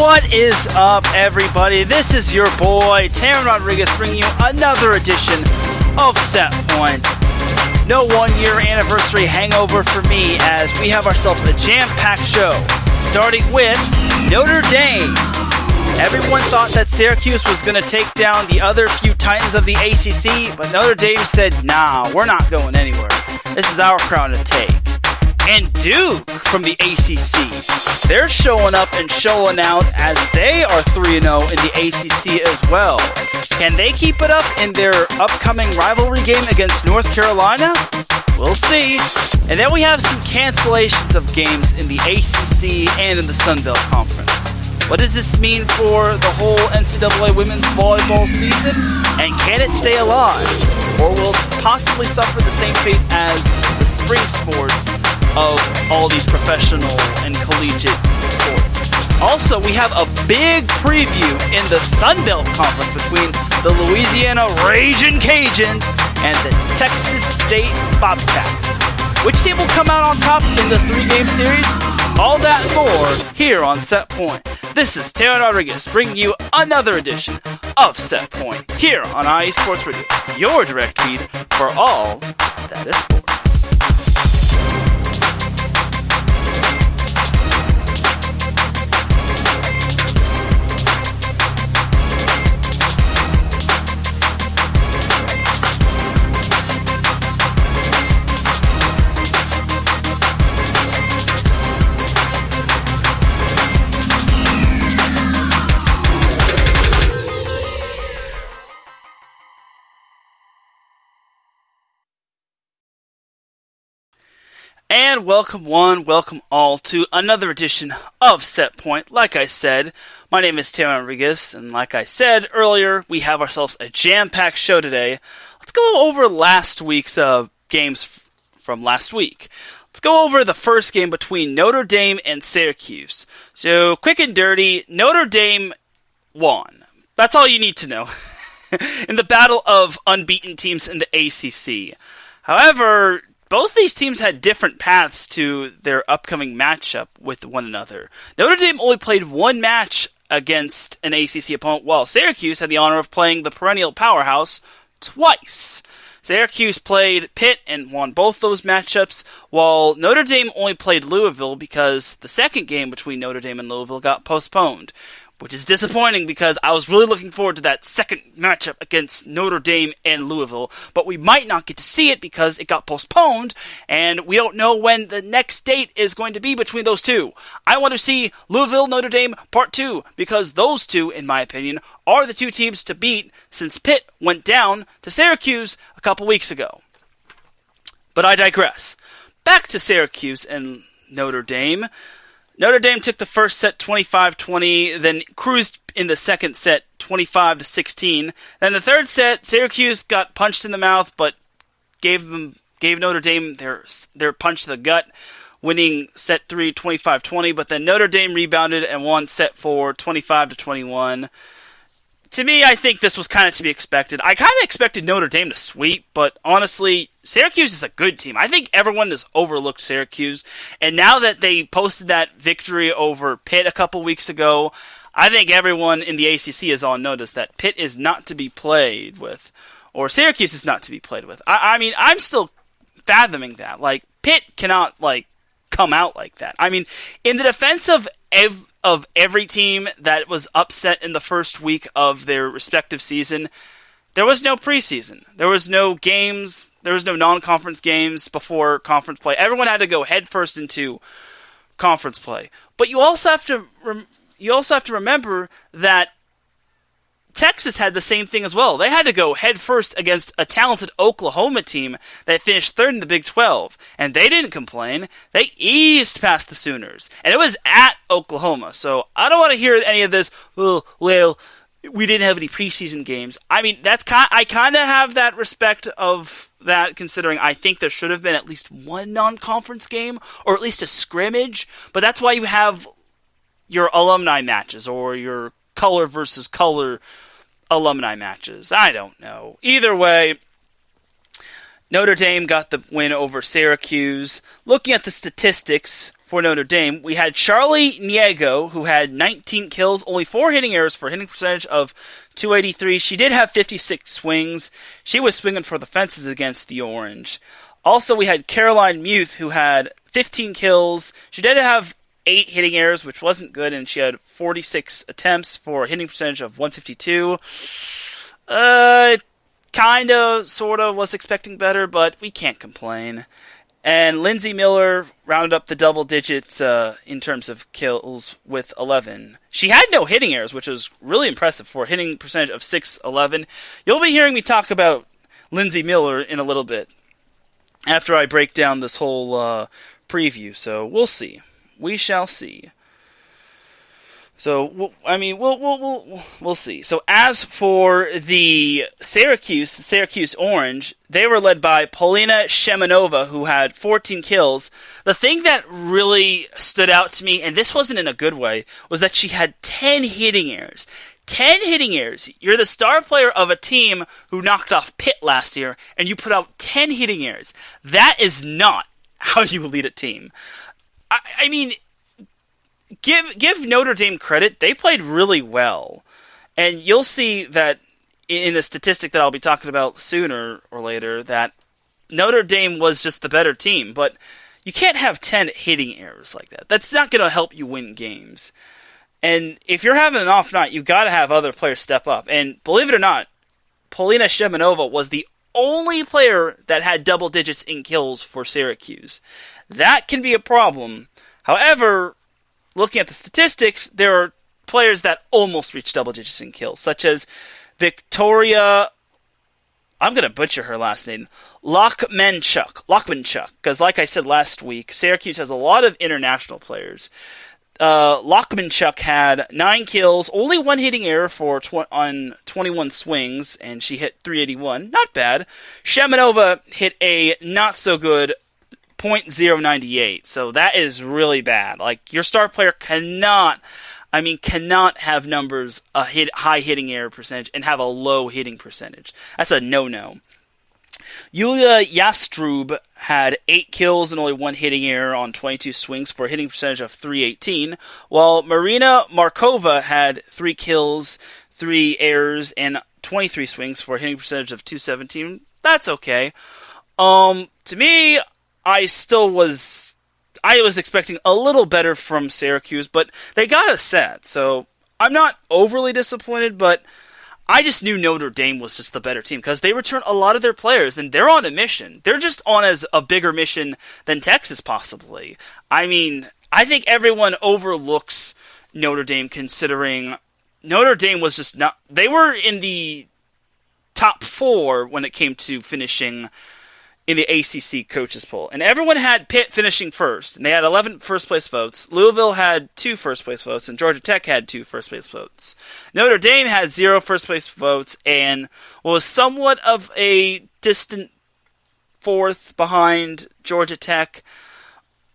What is up, everybody? This is your boy, Teran Rodriguez, bringing you another edition of Set Point. No one-year anniversary hangover for me, as we have ourselves a jam-packed show, starting with Notre Dame. Everyone thought that Syracuse was going to take down the other few titans of the ACC, but Notre Dame said, nah, we're not going anywhere. This is our crown to take. And Duke from the ACC, they're showing up and showing out as they are 3-0 in the ACC as well. Can they keep it up in their upcoming rivalry game against North Carolina? We'll see. And then we have some cancellations of games in the ACC and in the Sun Belt Conference. What does this mean for the whole NCAA women's volleyball season? And can it stay alive? Or will it possibly suffer the same fate as the spring sports of all these professional and collegiate sports? Also, we have a big preview in the Sun Belt Conference between the Louisiana Ragin' Cajuns and the Texas State Bobcats. Which team will come out on top in the 3-game series? All that and more here on Set Point. This is Teran Rodriguez bringing you another edition of Set Point here on IE Sports Radio, your direct feed for all that is sports. And welcome one, welcome all to another edition of Set Point. Like I said, my name is Teran Rodriguez, and like I said earlier, we have ourselves a jam-packed show today. Let's go over last week's games from last week. Let's go over the first game between Notre Dame and Syracuse. So, quick and dirty, Notre Dame won. That's all you need to know in the battle of unbeaten teams in the ACC. However, both these teams had different paths to their upcoming matchup with one another. Notre Dame only played one match against an ACC opponent, while Syracuse had the honor of playing the perennial powerhouse twice. Syracuse played Pitt and won both those matchups, while Notre Dame only played Louisville because the second game between Notre Dame and Louisville got postponed. Which is disappointing because I was really looking forward to that second matchup against Notre Dame and Louisville, but we might not get to see it because it got postponed, and we don't know when the next date is going to be between those two. I want to see Louisville, Notre Dame Part 2, because those two, in my opinion, are the two teams to beat since Pitt went down to Syracuse a couple weeks ago. But I digress. Back to Syracuse and Notre Dame. Notre Dame took the first set 25-20, then cruised in the second set 25-16. Then the third set, Syracuse got punched in the mouth, but gave Notre Dame their punch to the gut, winning set 3 25-20. But then Notre Dame rebounded and won set 4 25-21. To me, I think this was kind of to be expected. I kind of expected Notre Dame to sweep, but honestly, Syracuse is a good team. I think everyone has overlooked Syracuse, and now that they posted that victory over Pitt a couple weeks ago, I think everyone in the ACC is on notice that Pitt is not to be played with, or Syracuse is not to be played with. I mean, I'm still fathoming that. Like, Pitt cannot, come out like that. I mean, in the defense of every team that was upset in the first week of their respective season, there was no preseason. There was no games. There was no non-conference games before conference play. Everyone had to go headfirst into conference play. But you also have to remember that Texas had the same thing as well. They had to go headfirst against a talented Oklahoma team that finished third in the Big 12, and they didn't complain. They eased past the Sooners, and it was at Oklahoma. So I don't want to hear any of this, oh, well, we didn't have any preseason games. I mean, I kind of have that respect of that, considering I think there should have been at least one non-conference game, or at least a scrimmage, but that's why you have your alumni matches, or your color versus color alumni matches. I don't know. Either way, Notre Dame got the win over Syracuse. Looking at the statistics for Notre Dame. We had Charlie Niego, who had 19 kills, only 4 hitting errors for a hitting percentage of .283. She did have 56 swings. She was swinging for the fences against the Orange. Also, we had Caroline Muth, who had 15 kills. She did have 8 hitting errors, which wasn't good, and she had 46 attempts for a hitting percentage of .152. Kinda, sorta was expecting better, but we can't complain. And Lindsay Miller rounded up the double digits in terms of kills with 11. She had no hitting errors, which was really impressive for a hitting percentage of .611. You'll be hearing me talk about Lindsay Miller in a little bit after I break down this whole preview, so we'll see. We shall see. So, we'll see. So, as for the Syracuse Orange, they were led by Polina Shemanova, who had 14 kills. The thing that really stood out to me, and this wasn't in a good way, was that she had 10 hitting errors. 10 hitting errors. You're the star player of a team who knocked off Pitt last year, and you put out 10 hitting errors. That is not how you lead a team. I mean, give Notre Dame credit. They played really well. And you'll see that in a statistic that I'll be talking about sooner or later, that Notre Dame was just the better team. But you can't have 10 hitting errors like that. That's not going to help you win games. And if you're having an off night, you've got to have other players step up. And believe it or not, Polina Shemanova was the only player that had double digits in kills for Syracuse. That can be a problem. However, looking at the statistics, there are players that almost reached double digits in kills, such as Victoria, I'm going to butcher her last name, Lockmanchuk, because like I said last week, Syracuse has a lot of international players. Lockmanchuk had 9 kills, only 1 hitting error on 21 swings, and she hit .381. Not bad. Shemanova hit a not-so-good .098, so that is really bad. Like, your star player cannot have numbers, high hitting error percentage, and have a low hitting percentage. That's a no-no. Yulia Yastrub had 8 kills and only 1 hitting error on 22 swings for a hitting percentage of .318, while Marina Markova had 3 kills, 3 errors, and 23 swings for a hitting percentage of .217. That's okay. To me, I was expecting a little better from Syracuse, but they got a set, so I'm not overly disappointed, but I just knew Notre Dame was just the better team because they returned a lot of their players, and they're on a mission. They're just on as a bigger mission than Texas, possibly. I mean, I think everyone overlooks Notre Dame considering Notre Dame was just not... They were in the top 4 when it came to finishing in the ACC coaches poll. And everyone had Pitt finishing first, and they had 11 first-place votes. Louisville had 2 first-place votes, and Georgia Tech had 2 first-place votes. Notre Dame had 0 first-place votes, and was somewhat of a distant 4th behind Georgia Tech.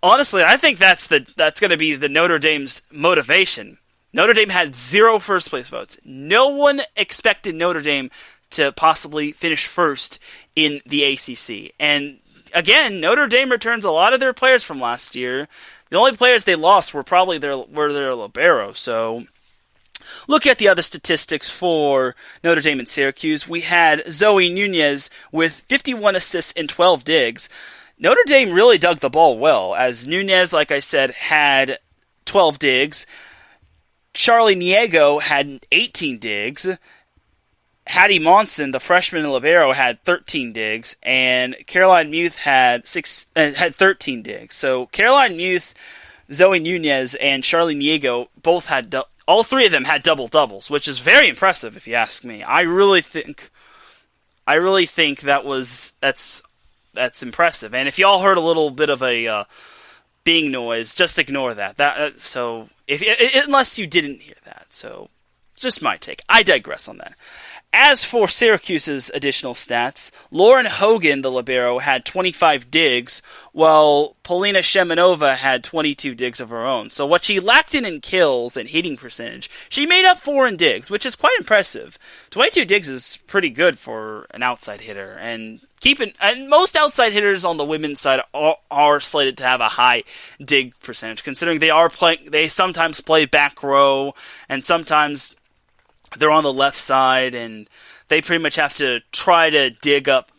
Honestly, I think that's going to be the Notre Dame's motivation. Notre Dame had 0 first-place votes. No one expected Notre Dame to possibly finish first in the ACC. And again, Notre Dame returns a lot of their players from last year. The only players they lost were probably their libero. So, look at the other statistics for Notre Dame and Syracuse. We had Zoe Nunez with 51 assists and 12 digs. Notre Dame really dug the ball well, as Nunez, like I said, had 12 digs. Charlie Niego had 18 digs. Hattie Monson, the freshman in libero, had 13 digs, and Caroline Muth had 13 digs. So Caroline Muth, Zoe Nunez, and Charlie Niego both had all 3 of them had double doubles, which is very impressive if you ask me. I really think that's impressive. And if y'all heard a little bit of a bing noise, just ignore that. So unless you didn't hear that, so just my take. I digress on that. As for Syracuse's additional stats, Lauren Hogan, the libero, had 25 digs, while Polina Sheminova had 22 digs of her own. So what she lacked in kills and hitting percentage, she made up for in digs, which is quite impressive. 22 digs is pretty good for an outside hitter, and most outside hitters on the women's side are slated to have a high dig percentage, considering they sometimes play back row, and sometimes they're on the left side, and they pretty much have to try to dig up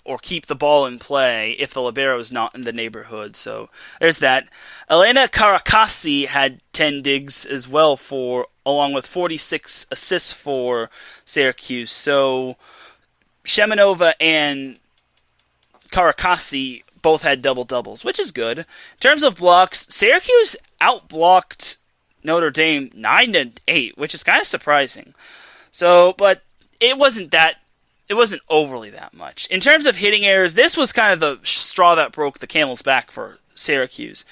or keep the ball in play if the libero is not in the neighborhood. So there's that. Elena Caracassi had 10 digs as well, along with 46 assists for Syracuse. So Sheminova and Caracassi both had double-doubles, which is good. In terms of blocks, Syracuse outblocked Notre Dame 9-8, which is kind of surprising. So, but it wasn't overly that much. In terms of hitting errors, this was kind of the straw that broke the camel's back for Syracuse.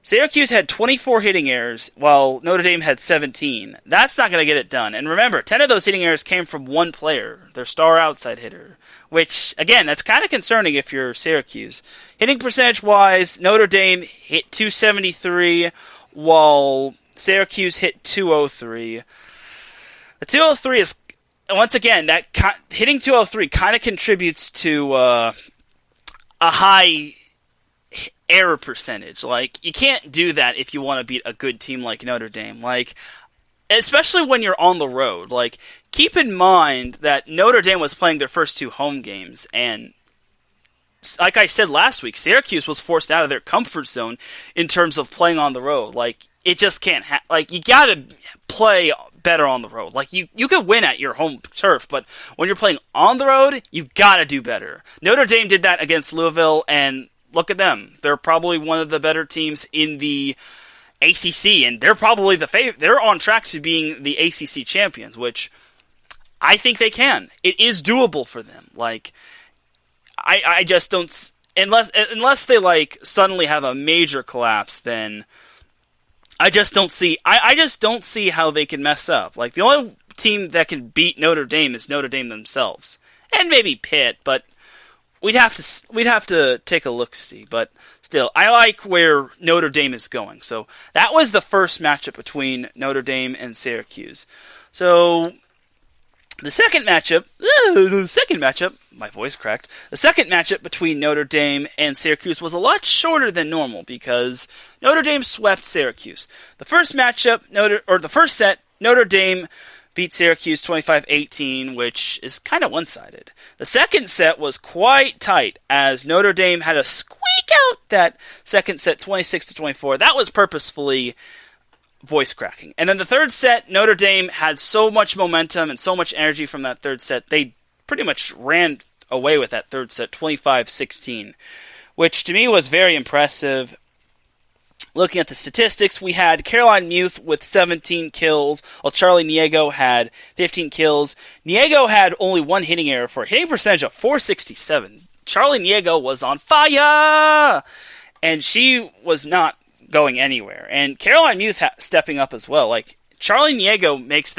Syracuse had 24 hitting errors, while Notre Dame had 17. That's not going to get it done. And remember, 10 of those hitting errors came from one player, their star outside hitter, which, again, that's kind of concerning if you're Syracuse. Hitting percentage-wise, Notre Dame hit .273, while Syracuse hit .203. The .203 is, once again, hitting .203 kind of contributes to a high error percentage. Like, you can't do that if you want to beat a good team like Notre Dame. Like, especially when you're on the road. Like, keep in mind that Notre Dame was playing their first 2 home games, and like I said last week, Syracuse was forced out of their comfort zone in terms of playing on the road. Like, it just can't you gotta play better on the road. Like, you could win at your home turf, but when you're playing on the road, you gotta do better. Notre Dame did that against Louisville, and look at them. They're probably one of the better teams in the ACC, and they're probably they're on track to being the ACC champions, which I think they can. It is doable for them. Like, I just don't, unless they like suddenly have a major collapse, then I just don't see how they can mess up. Like, the only team that can beat Notre Dame is Notre Dame themselves, and maybe Pitt, but we'd have to take a look-see. But still, I like where Notre Dame is going. So that was the first matchup between Notre Dame and Syracuse. So the second matchup, my voice cracked. The second matchup between Notre Dame and Syracuse was a lot shorter than normal because Notre Dame swept Syracuse. The first set, Notre Dame beat Syracuse 25-18, which is kind of one-sided. The second set was quite tight, as Notre Dame had to squeak out that second set 26-24. That was purposefully voice cracking. And then the third set, Notre Dame had so much momentum and so much energy from that third set, they pretty much ran away with that third set 25-16, which to me was very impressive. Looking at the statistics, we had Caroline Muth with 17 kills, while Charlie Niego had 15 kills. Niego had only one hitting error for a hitting percentage of .467. Charlie Niego was on fire! And she was not going anywhere. And Caroline Muth stepping up as well. Like, Charlie Niego makes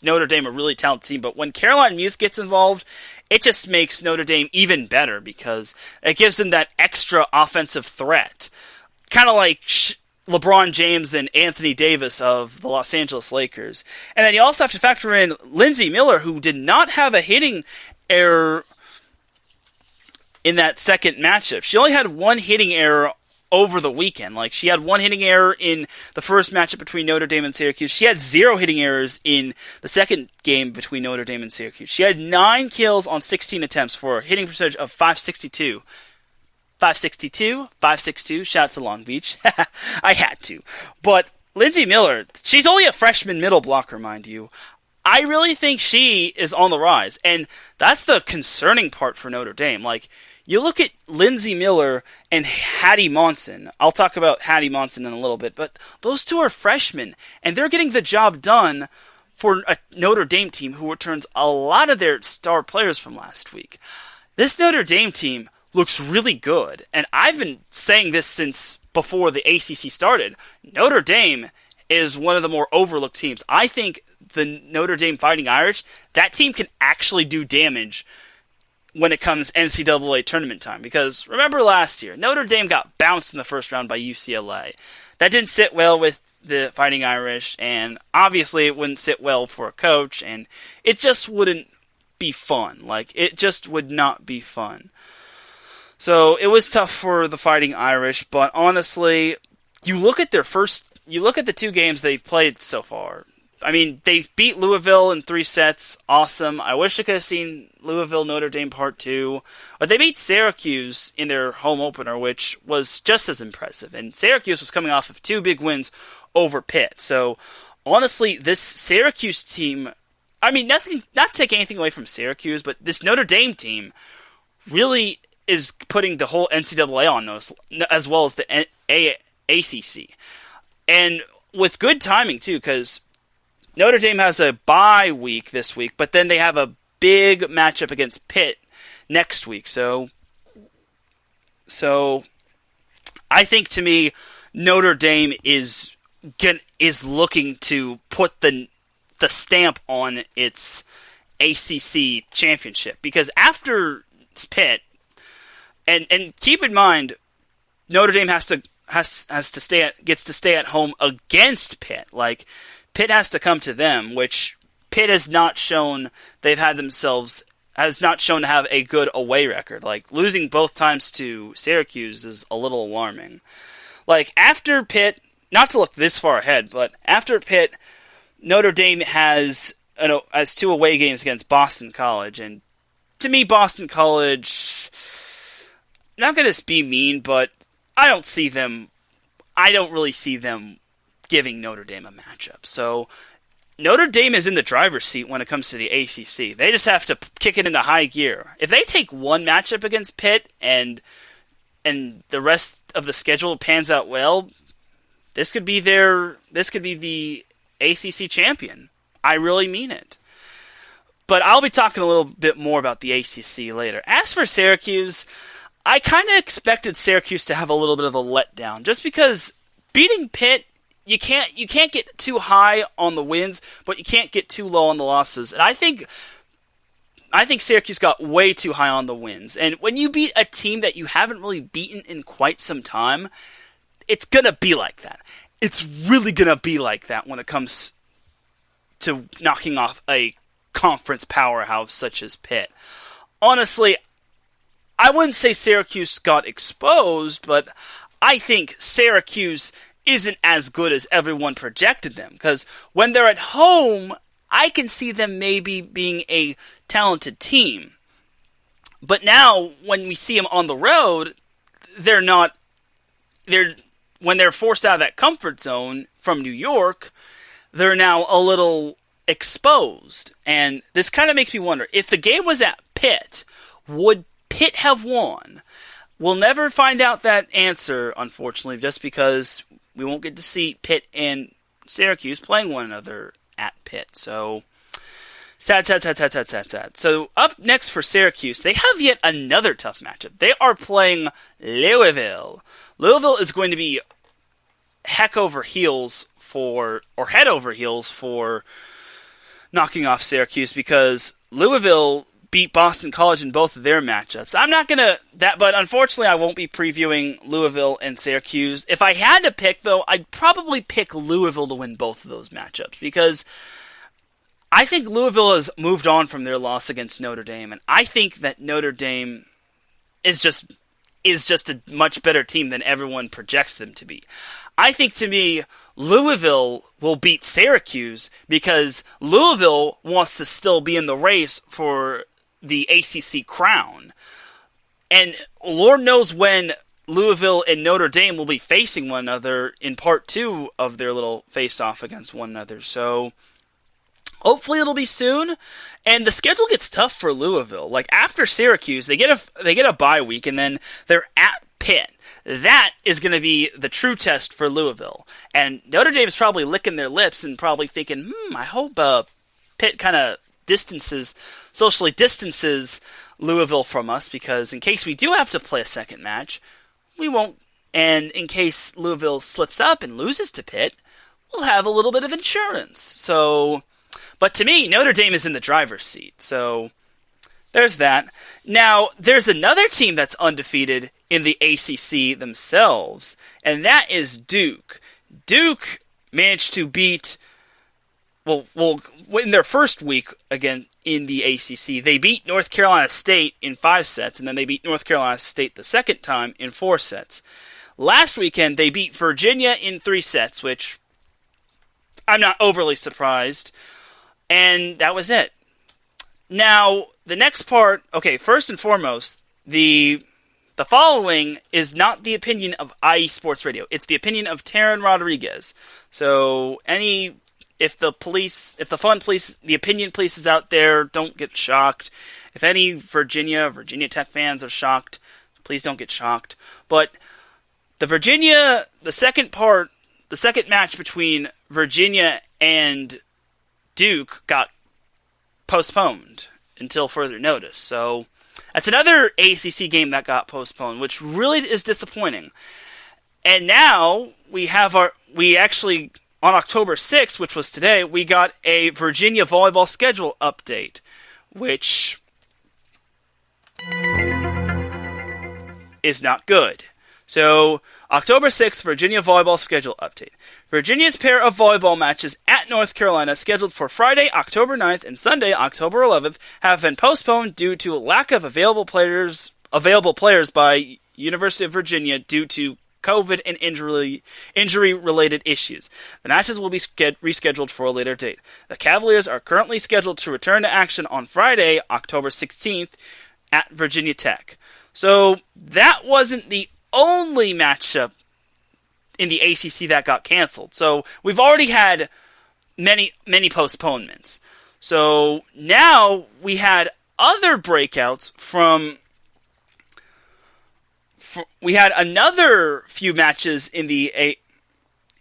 Notre Dame a really talented team, but when Caroline Muth gets involved, it just makes Notre Dame even better because it gives them that extra offensive threat. Kind of like LeBron James and Anthony Davis of the Los Angeles Lakers. And then you also have to factor in Lindsey Miller, who did not have a hitting error in that second matchup. She only had one hitting error over the weekend. Like, she had one hitting error in the first matchup between Notre Dame and Syracuse. She had 0 hitting errors in the second game between Notre Dame and Syracuse. She had 9 kills on 16 attempts for a hitting percentage of .562. 562, shout out to Long Beach. I had to. But Lindsey Miller, she's only a freshman middle blocker, mind you. I really think she is on the rise. And that's the concerning part for Notre Dame. Like, you look at Lindsey Miller and Hattie Monson. I'll talk about Hattie Monson in a little bit. But those two are freshmen. And they're getting the job done for a Notre Dame team who returns a lot of their star players from last week. This Notre Dame team looks really good, and I've been saying this since before the ACC started. Notre Dame is one of the more overlooked teams. I think the Notre Dame Fighting Irish, that team can actually do damage when it comes NCAA tournament time. Because remember last year, Notre Dame got bounced in the first round by UCLA. That didn't sit well with the Fighting Irish, and obviously it wouldn't sit well for a coach, and it just wouldn't be fun. Like, it just would not be fun. So it was tough for the Fighting Irish, but honestly, you look at the 2 games they've played so far. I mean, they beat Louisville in 3 sets. Awesome. I wish I could have seen Louisville Notre Dame Part 2. But they beat Syracuse in their home opener, which was just as impressive. And Syracuse was coming off of 2 big wins over Pitt. So, honestly, this Syracuse team, I mean, not to take anything away from Syracuse, but this Notre Dame team really is putting the whole NCAA on notice, as well as the ACC. And with good timing, too, because Notre Dame has a bye week this week, but then they have a big matchup against Pitt next week. So I think, to me, Notre Dame is looking to put the stamp on its ACC championship, because after Pitt, and keep in mind, Notre Dame gets to stay at home against Pitt. Like, Pitt has to come to them, which Pitt has not shown to have a good away record. Like, losing both times to Syracuse is a little alarming. Like, after Pitt, not to look this far ahead, but after Pitt, Notre Dame has 2 away games against Boston College, and to me, Boston College, not going to be mean, but I don't really see them giving Notre Dame a matchup. So Notre Dame is in the driver's seat when it comes to the ACC. They just have to kick it into high gear. If they take one matchup against Pitt and the rest of the schedule pans out well, this could be the ACC champion. I really mean it. But I'll be talking a little bit more about the ACC later. As for Syracuse, I kind of expected Syracuse to have a little bit of a letdown, just because beating Pitt, you can't get too high on the wins, but you can't get too low on the losses. And I think Syracuse got way too high on the wins. And when you beat a team that you haven't really beaten in quite some time, it's gonna be like that. It's really gonna be like that when it comes to knocking off a conference powerhouse such as Pitt. Honestly, I wouldn't say Syracuse got exposed, but I think Syracuse isn't as good as everyone projected them. Because when they're at home, I can see them maybe being a talented team. But now, when we see them on the road, when they're forced out of that comfort zone from New York, they're now a little exposed. And this kind of makes me wonder, if the game was at Pitt, would Pitt have won? We'll never find out that answer, unfortunately, just because we won't get to see Pitt and Syracuse playing one another at Pitt. So, sad. So, up next for Syracuse, they have yet another tough matchup. They are playing Louisville. Louisville is going to be head over heels for knocking off Syracuse, because Louisville beat Boston College in both of their matchups. But unfortunately I won't be previewing Louisville and Syracuse. If I had to pick, though, I'd probably pick Louisville to win both of those matchups, because I think Louisville has moved on from their loss against Notre Dame, and I think that Notre Dame is just a much better team than everyone projects them to be. I think, to me, Louisville will beat Syracuse because Louisville wants to still be in the race for the ACC crown. And Lord knows when Louisville and Notre Dame will be facing one another in part 2 of their little face-off against one another. So hopefully it'll be soon. And the schedule gets tough for Louisville. Like, after Syracuse, they get a bye week, and then they're at Pitt. That is going to be the true test for Louisville. And Notre Dame's probably licking their lips and probably thinking, I hope Pitt kind of socially distances Louisville from us, because in case we do have to play a second match, we won't. And in case Louisville slips up and loses to Pitt, we'll have a little bit of insurance. So But to me, Notre Dame is in the driver's seat. So there's that. Now, there's another team that's undefeated in the ACC themselves, and that is Duke. Duke managed to beat, well, in their first week again in the ACC, they beat North Carolina State in 5 sets, and then they beat North Carolina State the second time in 4 sets. Last weekend, they beat Virginia in 3 sets, which I'm not overly surprised, and that was it. Now, the next part, okay, first and foremost, the following is not the opinion of IE Sports Radio. It's the opinion of Teran Rodriguez. So, if the opinion police is out there, don't get shocked. If any Virginia Tech fans are shocked, please don't get shocked. But the second match between Virginia and Duke got postponed until further notice. So that's another ACC game that got postponed, which really is disappointing. And now on October 6th, which was today, we got a Virginia volleyball schedule update, which is not good. So, October 6th, Virginia volleyball schedule update. Virginia's pair of volleyball matches at North Carolina, scheduled for Friday, October 9th and Sunday, October 11th, have been postponed due to a lack of available players by University of Virginia due to COVID and injury-related issues. The matches will be rescheduled for a later date. The Cavaliers are currently scheduled to return to action on Friday, October 16th, at Virginia Tech. So, that wasn't the only matchup in the ACC that got canceled. So we've already had many postponements. So now we had other breakouts we had another few matches in the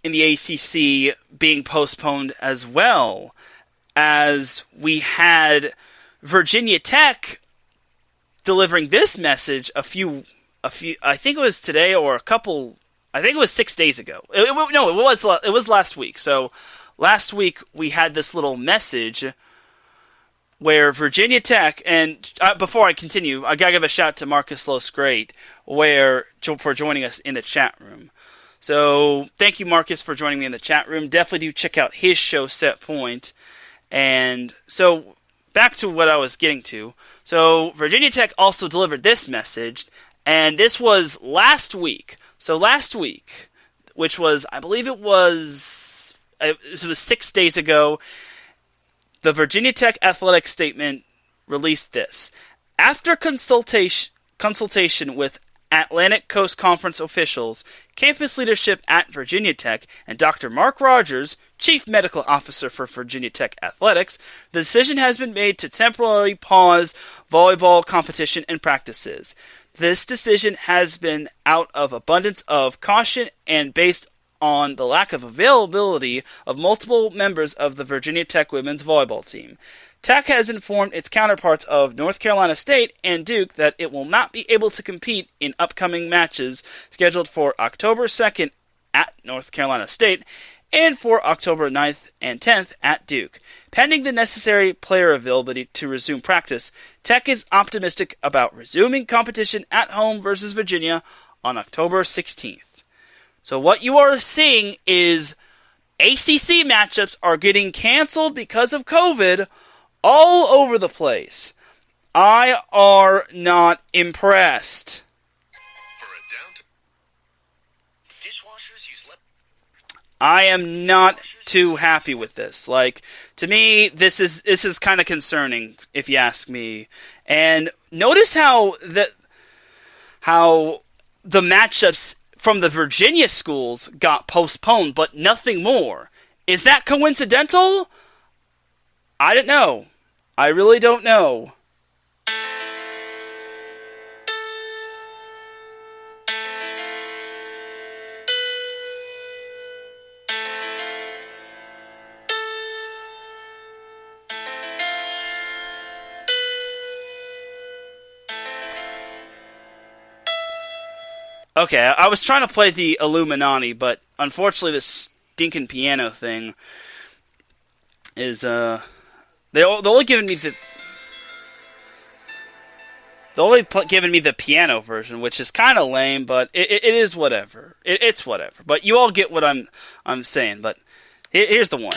ACC being postponed as well, as we had Virginia Tech delivering this message a few, I think it was today or I think it was 6 days ago. It was last week. So last week we had this little message where Virginia Tech, and before I continue, I gotta give a shout to Marcus Los Great for joining us in the chat room. So thank you, Marcus, for joining me in the chat room. Definitely do check out his show, Set Point. And so back to what I was getting to. So Virginia Tech also delivered this message. And this was last week. So last week, which was, I believe it was 6 days ago, the Virginia Tech athletic statement released this. After consultation with Atlantic Coast Conference officials, campus leadership at Virginia Tech, and Dr. Mark Rogers, Chief Medical Officer for Virginia Tech Athletics, the decision has been made to temporarily pause volleyball competition and practices. This decision has been out of abundance of caution and based on the lack of availability of multiple members of the Virginia Tech women's volleyball team. Tech has informed its counterparts of North Carolina State and Duke that it will not be able to compete in upcoming matches scheduled for October 2nd at North Carolina State and for October 9th and 10th at Duke. Pending the necessary player availability to resume practice, Tech is optimistic about resuming competition at home versus Virginia on October 16th. So what you are seeing is ACC matchups are getting canceled because of COVID all over the place. I are not impressed. I am not too happy with this. Like, to me, this is kind of concerning, if you ask me. And notice how the matchups from the Virginia schools got postponed, but nothing more. Is that coincidental? I don't know. I really don't know. Okay, I was trying to play the Illuminati, but unfortunately this stinking piano thing is, They're only giving me the piano version, which is kind of lame, but it is whatever. It's whatever. But you all get what I'm saying. But here's the one.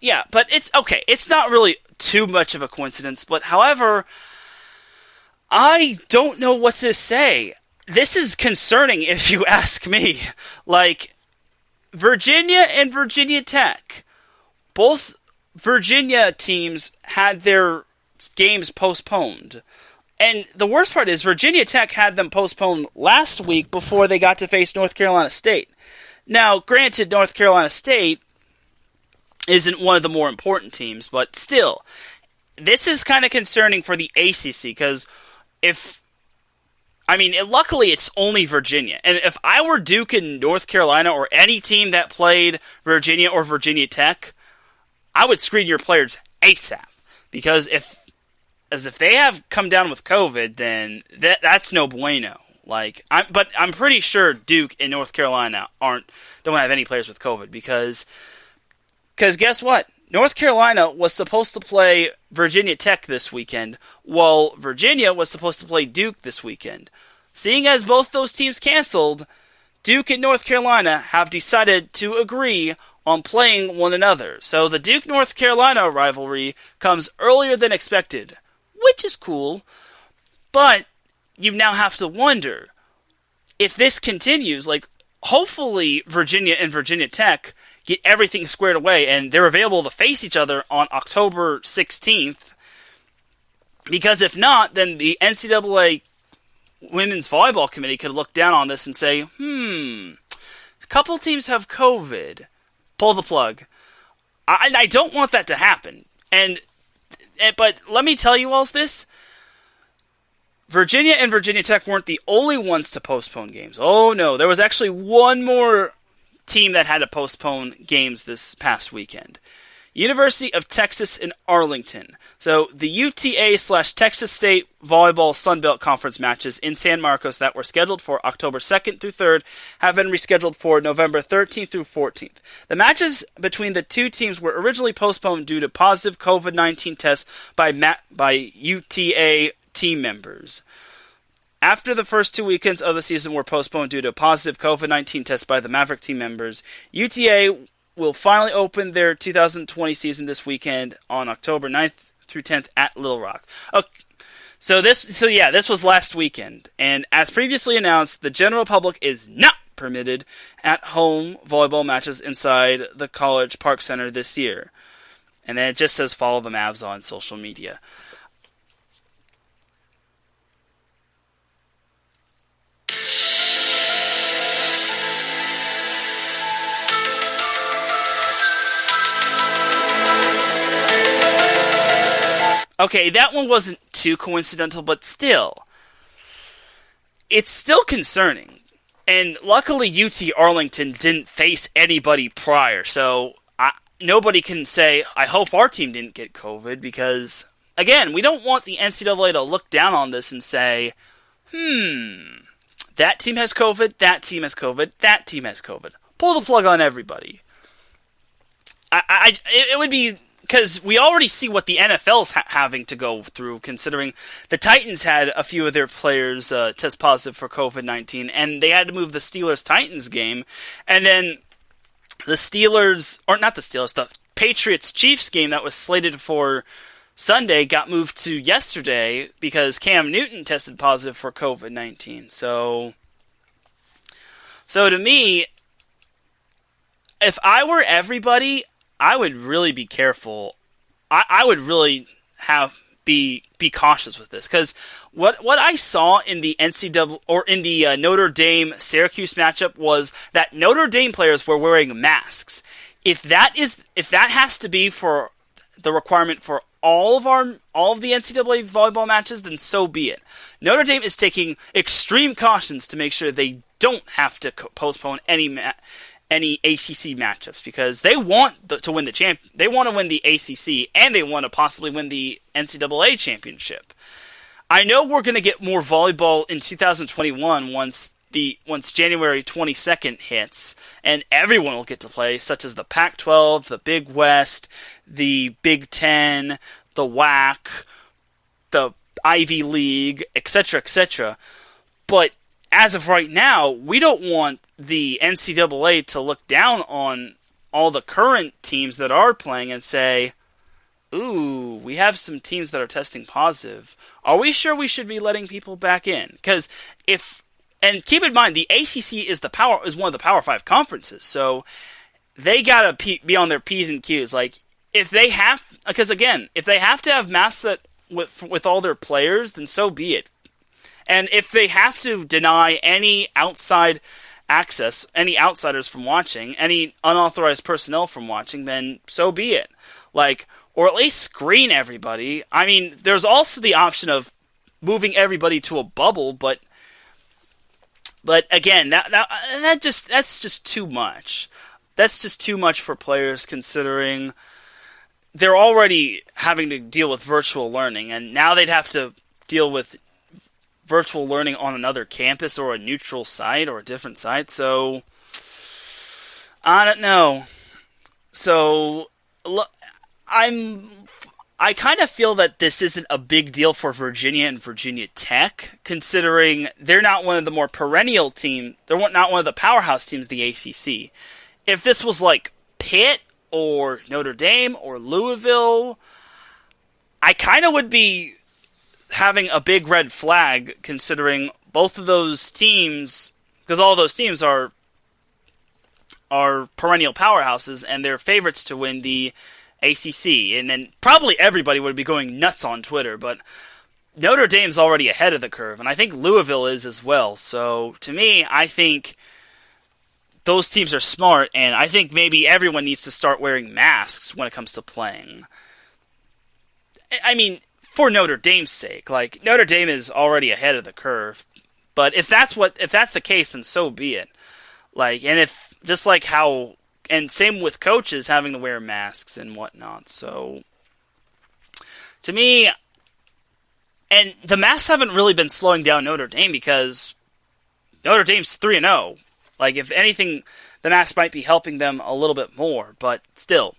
Yeah, but it's okay. It's not really too much of a coincidence, but however, I don't know what to say. This is concerning if you ask me. Like, Virginia and Virginia Tech, both Virginia teams had their games postponed. And the worst part is Virginia Tech had them postponed last week before they got to face North Carolina State. Now, granted, North Carolina State isn't one of the more important teams, but still, this is kind of concerning for the ACC, because luckily it's only Virginia, and if I were Duke and North Carolina, or any team that played Virginia or Virginia Tech, I would screen your players ASAP, because if they have come down with COVID, then that's no bueno. But I'm pretty sure Duke and North Carolina don't have any players with COVID, because guess what? North Carolina was supposed to play Virginia Tech this weekend, while Virginia was supposed to play Duke this weekend. Seeing as both those teams canceled, Duke and North Carolina have decided to agree on playing one another. So the Duke-North Carolina rivalry comes earlier than expected, which is cool. But you now have to wonder, if this continues, hopefully Virginia and Virginia Tech get everything squared away, and they're available to face each other on October 16th. Because if not, then the NCAA Women's Volleyball Committee could look down on this and say, a couple teams have COVID. Pull the plug. I don't want that to happen. But let me tell you all this. Virginia and Virginia Tech weren't the only ones to postpone games. Oh no, there was actually one more team that had to postpone games this past weekend. University of Texas in Arlington. So the UTA/Texas State Volleyball Sunbelt Conference matches in San Marcos that were scheduled for October 2nd through 3rd have been rescheduled for November 13th through 14th. The matches between the two teams were originally postponed due to positive COVID-19 tests by UTA team members. After the first 2 weekends of the season were postponed due to positive COVID-19 tests by the Maverick team members, UTA will finally open their 2020 season this weekend on October 9th through 10th at Little Rock. Okay. So this was last weekend, and as previously announced, the general public is not permitted at home volleyball matches inside the College Park Center this year. And then it just says follow the Mavs on social media. Okay, that one wasn't too coincidental, but still. It's still concerning. And luckily UT Arlington didn't face anybody prior, so nobody can say, I hope our team didn't get COVID, because, again, we don't want the NCAA to look down on this and say, that team has COVID, that team has COVID, that team has COVID. Pull the plug on everybody. It would be... Because we already see what the NFL's having to go through, considering the Titans had a few of their players test positive for COVID-19, and they had to move the Steelers-Titans game, and then the Patriots-Chiefs game that was slated for Sunday got moved to yesterday because Cam Newton tested positive for COVID-19. So to me, if I were everybody, I would really be careful. I would really be cautious with this, because what I saw in the NCAA or in the Notre Dame-Syracuse matchup was that Notre Dame players were wearing masks. If that has to be for the requirement for all of the NCAA volleyball matches, then so be it. Notre Dame is taking extreme cautions to make sure they don't have to postpone any ACC matchups, because they want to win the They want to win the ACC, and they want to possibly win the NCAA championship. I know we're going to get more volleyball in 2021 once January 22nd hits, and everyone will get to play, such as the Pac-12, the Big West, the Big Ten, the WAC, the Ivy League, etc., etc. But as of right now, we don't want the NCAA to look down on all the current teams that are playing and say, ooh, we have some teams that are testing positive. Are we sure we should be letting people back in? Because and keep in mind, the ACC is one of the Power 5 conferences, so they gotta be on their P's and Q's. Like, if they have to have masks with all their players, then so be it. And if they have to deny any outside access, any outsiders from watching, any unauthorized personnel from watching, then so be it. Like, or at least screen everybody. I mean, there's also the option of moving everybody to a bubble, but again, that's just too much. That's just too much for players, considering they're already having to deal with virtual learning, and now they'd have to deal with virtual learning on another campus or a neutral site or a different site. So I don't know. So I kind of feel that this isn't a big deal for Virginia and Virginia Tech, considering they're not one of the more perennial teams. They're not one of the powerhouse teams of the ACC. If this was like Pitt or Notre Dame or Louisville, I kind of would be having a big red flag, considering both of those teams, because all of those teams are perennial powerhouses and they're favorites to win the ACC, and then probably everybody would be going nuts on Twitter, but Notre Dame's already ahead of the curve, and I think Louisville is as well. So to me, I think those teams are smart, and I think maybe everyone needs to start wearing masks when it comes to playing. I mean, for Notre Dame's sake, like, Notre Dame is already ahead of the curve, but if that's the case, then so be it. Like, and if just like how. And same with coaches having to wear masks and whatnot. So, to me, and the masks haven't really been slowing down Notre Dame, because Notre Dame's 3-0. Like, if anything, the masks might be helping them a little bit more. But still,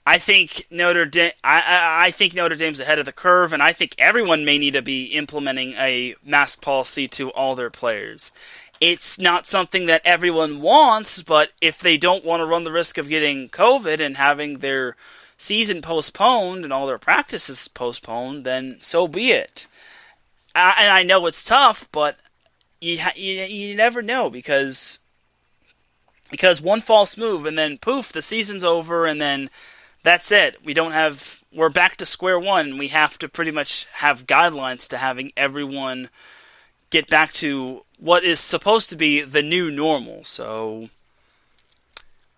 I think Notre Dame's ahead of the curve, and I think everyone may need to be implementing a mask policy to all their players. It's not something that everyone wants, but if they don't want to run the risk of getting COVID and having their season postponed and all their practices postponed, then so be it. And I know it's tough, but you never know, because one false move and then poof, the season's over, and then that's it. We're back to square one. We have to pretty much have guidelines to having everyone get back to what is supposed to be the new normal. So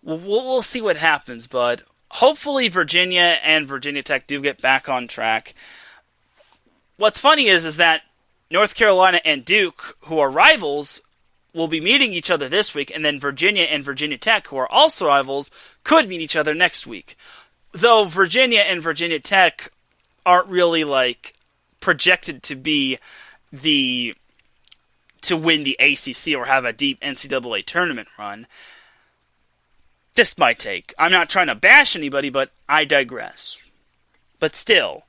we'll see what happens, but hopefully Virginia and Virginia Tech do get back on track. What's funny is that North Carolina and Duke, who are rivals, will be meeting each other this week, and then Virginia and Virginia Tech, who are also rivals, could meet each other next week. Though Virginia and Virginia Tech aren't really like projected to be to win the ACC or have a deep NCAA tournament run. Just my take. I'm not trying to bash anybody, but I digress. But still,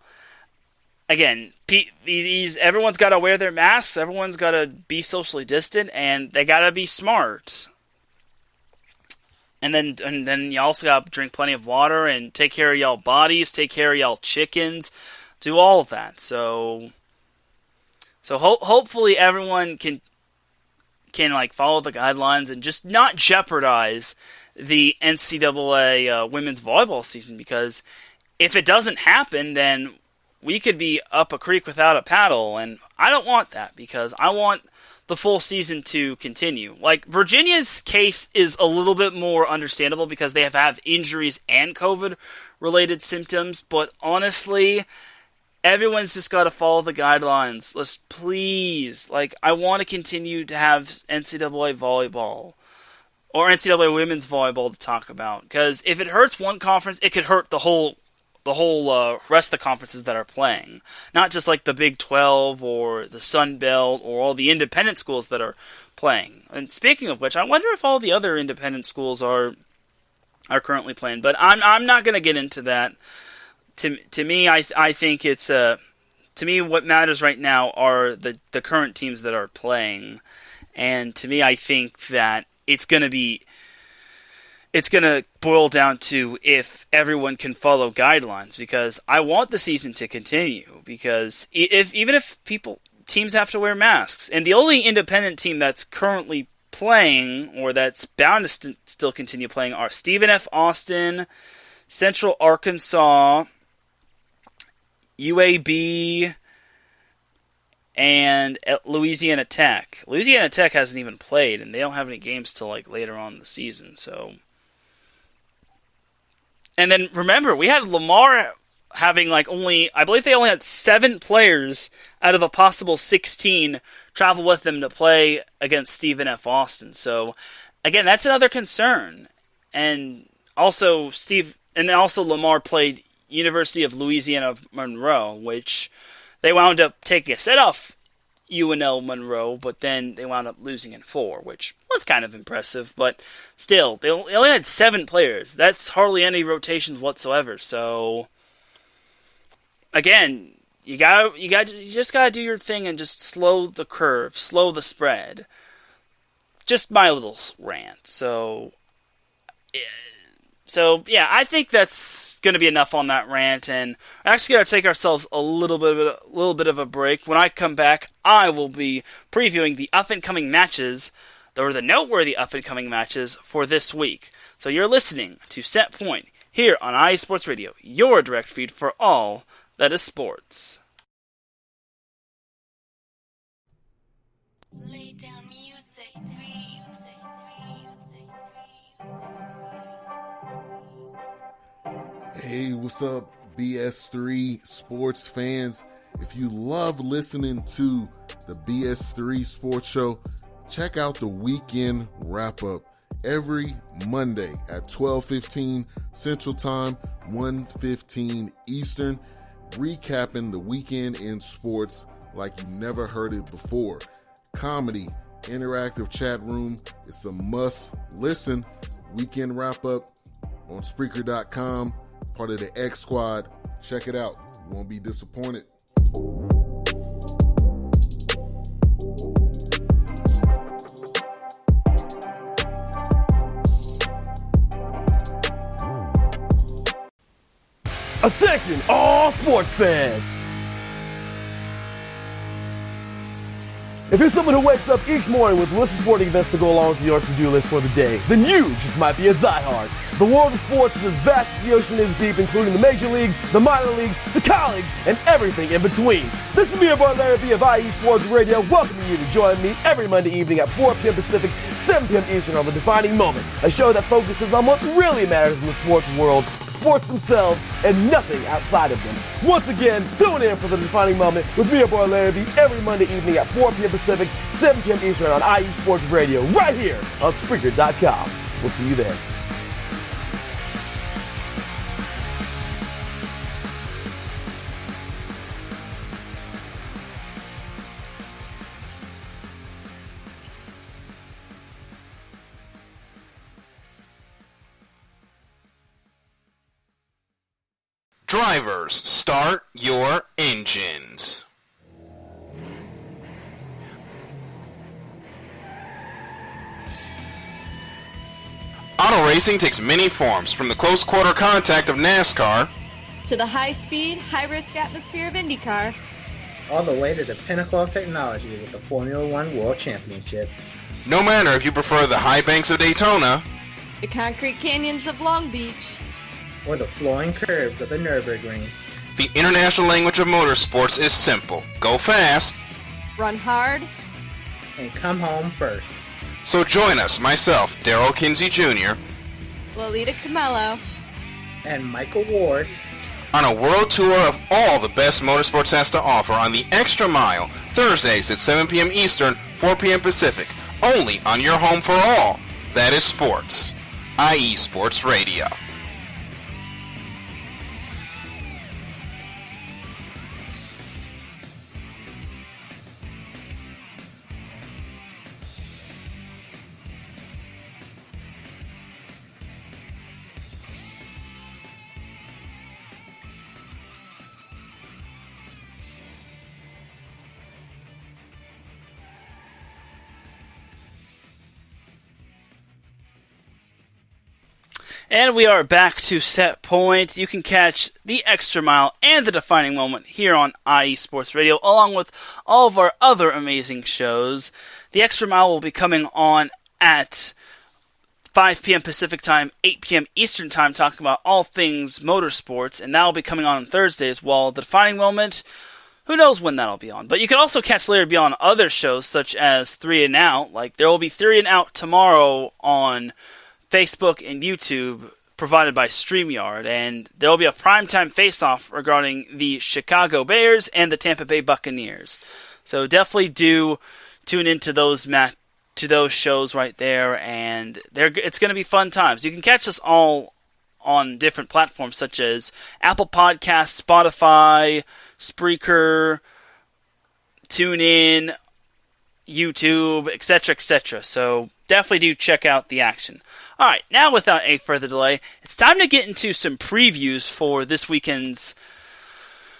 again, everyone's got to wear their masks, everyone's got to be socially distant, and they got to be smart. And then you also got to drink plenty of water and take care of y'all bodies, take care of y'all chickens, do all of that. So hopefully everyone can like follow the guidelines and just not jeopardize the NCAA women's volleyball season, because if it doesn't happen, then we could be up a creek without a paddle, and I don't want that, because I want the full season to continue. Like, Virginia's case is a little bit more understandable because they have injuries and COVID-related symptoms, but honestly, everyone's just got to follow the guidelines. Let's please, I want to continue to have NCAA volleyball or NCAA women's volleyball to talk about, because if it hurts one conference, it could hurt the whole rest of the conferences that are playing, not just like the Big 12 or the Sun Belt or all the independent schools that are playing. And speaking of which, I wonder if all the other independent schools are currently playing. But I'm not going to get into that. To me, I think it's to me what matters right now are the current teams that are playing, and to me I think that it's going to boil down to if everyone can follow guidelines, because I want the season to continue, because even if teams have to wear masks, and the only independent team that's currently playing or that's bound to still continue playing are Stephen F. Austin, Central Arkansas, UAB, and Louisiana Tech. Louisiana Tech hasn't even played, and they don't have any games till like later on in the season, so... And then remember, we had Lamar having I believe they only had 7 players out of a possible 16 travel with them to play against Stephen F. Austin. So, again, that's another concern. And also Lamar played University of Louisiana Monroe, which they wound up taking a set off UNL Monroe, but then they wound up losing in 4, which was kind of impressive, but still, they only had 7 players. That's hardly any rotations whatsoever, so again, you just gotta do your thing and just slow the curve, slow the spread. Just my little rant, so yeah, I think that's going to be enough on that rant, and we're actually going to take ourselves a little bit of a break. When I come back, I will be previewing the up-and-coming matches, or the noteworthy up-and-coming matches for this week. So you're listening to Set Point here on IE Sports Radio, your direct feed for all that is sports. Lay down music. Hey, what's up, BS3 sports fans? If you love listening to the BS3 Sports Show, check out the weekend wrap-up every Monday at 12:15 Central Time, 1:15 Eastern, recapping the weekend in sports like you never heard it before. Comedy, interactive chat room, it's a must-listen. Weekend wrap-up on Spreaker.com. Part of the X Squad. Check it out. You won't be disappointed. Attention, all sports fans! If you're someone who wakes up each morning with lists of sporting events to go along with your to-do list for the day, then you just might be a diehard. The world of sports is as vast as the ocean is deep, including the major leagues, the minor leagues, the college, and everything in between. This is me, your boy Larry B of IE Sports Radio, welcoming you to join me every Monday evening at 4 p.m. Pacific, 7 p.m. Eastern on The Defining Moment, a show that focuses on what really matters in the sports world, sports themselves, and nothing outside of them. Once again, tune in for The Defining Moment with me, your boy Larry B, every Monday evening at 4 p.m. Pacific, 7 p.m. Eastern on IE Sports Radio, right here on Spreaker.com. We'll see you there. Drivers, start your engines. Auto racing takes many forms, from the close quarter contact of NASCAR to the high-speed, high-risk atmosphere of IndyCar, all the way to the pinnacle of technology with the Formula One World Championship. No matter if you prefer the high banks of Daytona, the concrete canyons of Long Beach, or the flowing curves of the Nürburgring. The international language of motorsports is simple. Go fast, run hard, and come home first. So join us, myself, Darrell Kinsey Jr., Lolita Camello, and Michael Ward, on a world tour of all the best motorsports has to offer on the Extra Mile, Thursdays at 7 p.m. Eastern, 4 p.m. Pacific, only on your home for all that is sports, IE Sports Radio. And we are back to Set Point. You can catch the Extra Mile and the Defining Moment here on IE Sports Radio, along with all of our other amazing shows. The Extra Mile will be coming on at 5 p.m. Pacific Time, 8 p.m. Eastern Time, talking about all things motorsports, and that will be coming on Thursdays, while the Defining Moment, who knows when that'll be on. But you can also catch Larry B on other shows, such as 3 and Out. Like, there will be 3 and Out tomorrow on Facebook and YouTube, provided by StreamYard, and there will be a primetime face-off regarding the Chicago Bears and the Tampa Bay Buccaneers. So definitely do tune into those shows right there, and it's going to be fun times. You can catch us all on different platforms such as Apple Podcasts, Spotify, Spreaker, TuneIn, YouTube, etc., etc. So definitely do check out the action. Alright, now without any further delay, it's time to get into some previews for this weekend's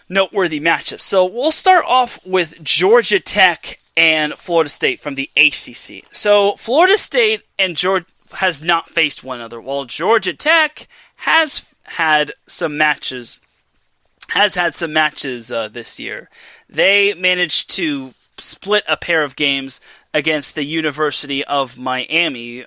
noteworthy matchups. So we'll start off with Georgia Tech and Florida State from the ACC. So Florida State and Georgia has not faced one another, while Georgia Tech has had some matches this year. They managed to split a pair of games against the University of Miami,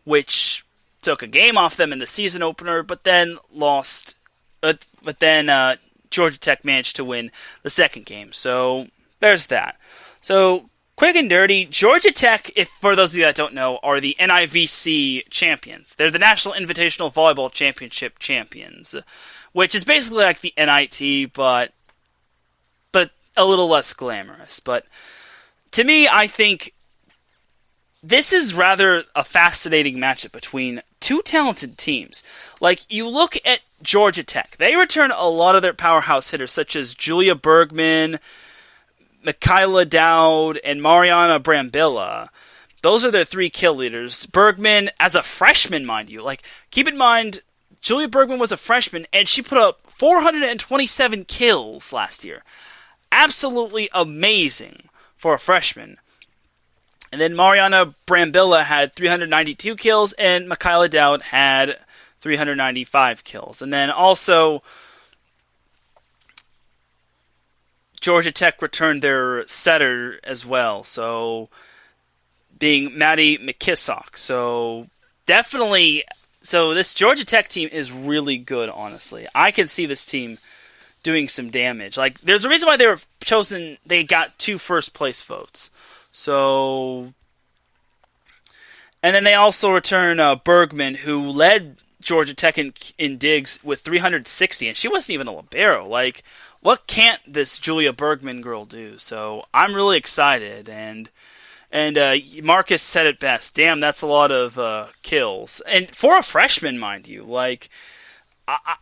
which took a game off them in the season opener, but then lost. But then Georgia Tech managed to win the second game. So there's that. So quick and dirty, Georgia Tech, if for those of you that don't know, are the NIVC champions. They're the National Invitational Volleyball Championship champions, which is basically like the NIT, but a little less glamorous. But to me, I think this is rather a fascinating matchup between two talented teams. Like, you look at Georgia Tech. They return a lot of their powerhouse hitters, such as Julia Bergman, Michaela Dowd, and Mariana Brambilla. Those are their 3 kill leaders. Bergman, as a freshman, mind you. Like, keep in mind, Julia Bergman was a freshman, and she put up 427 kills last year. Absolutely amazing for a freshman. And then Mariana Brambilla had 392 kills, and Michaela Dowd had 395 kills. And then also, Georgia Tech returned their setter as well, so being Maddie McKissock. So definitely, this Georgia Tech team is really good, honestly. I can see this team doing some damage. Like, there's a reason why they were chosen. They got 2 first place votes. So, and then they also return Bergman, who led Georgia Tech in digs with 360, and she wasn't even a libero. Like, what can't this Julia Bergman girl do? So I'm really excited, and Marcus said it best. Damn, that's a lot of kills, and for a freshman, mind you. Like,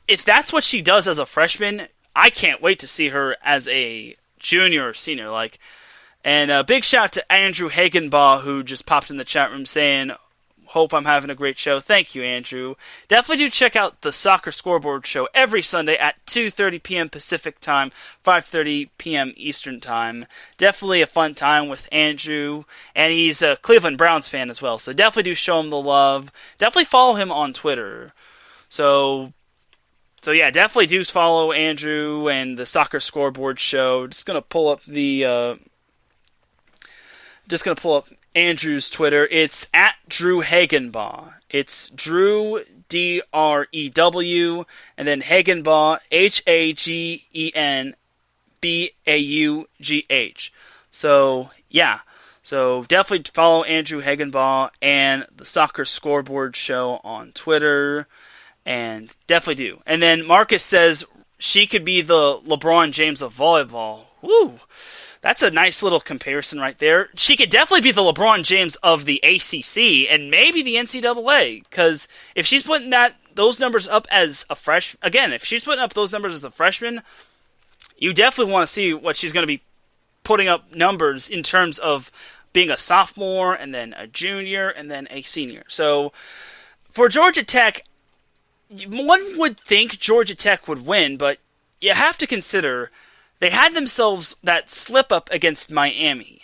if that's what she does as a freshman, I can't wait to see her as a junior or senior. Like. And a big shout out to Andrew Hagenbaugh, who just popped in the chat room saying, hope I'm having a great show. Thank you, Andrew. Definitely do check out the Soccer Scoreboard show every Sunday at 2:30 p.m. Pacific Time, 5:30 p.m. Eastern Time. Definitely a fun time with Andrew, and he's a Cleveland Browns fan as well, so definitely do show him the love. Definitely follow him on Twitter. So yeah, definitely do follow Andrew and the Soccer Scoreboard show. Just going to pull up Andrew's Twitter. It's at Drew Hagenbaugh. It's Drew, D-R-E-W, and then Hagenbaugh, Hagenbaughh. So, yeah. So, definitely follow Andrew Hagenbaugh and the Soccer Scoreboard show on Twitter. And definitely do. And then Marcus says she could be the LeBron James of volleyball. Woo! That's a nice little comparison right there. She could definitely be the LeBron James of the ACC and maybe the NCAA, because if she's putting those numbers up as a freshman, again, if she's putting up those numbers as a freshman, you definitely want to see what she's going to be putting up numbers in terms of being a sophomore and then a junior and then a senior. So for Georgia Tech, one would think Georgia Tech would win, but you have to consider they had themselves that slip-up against Miami.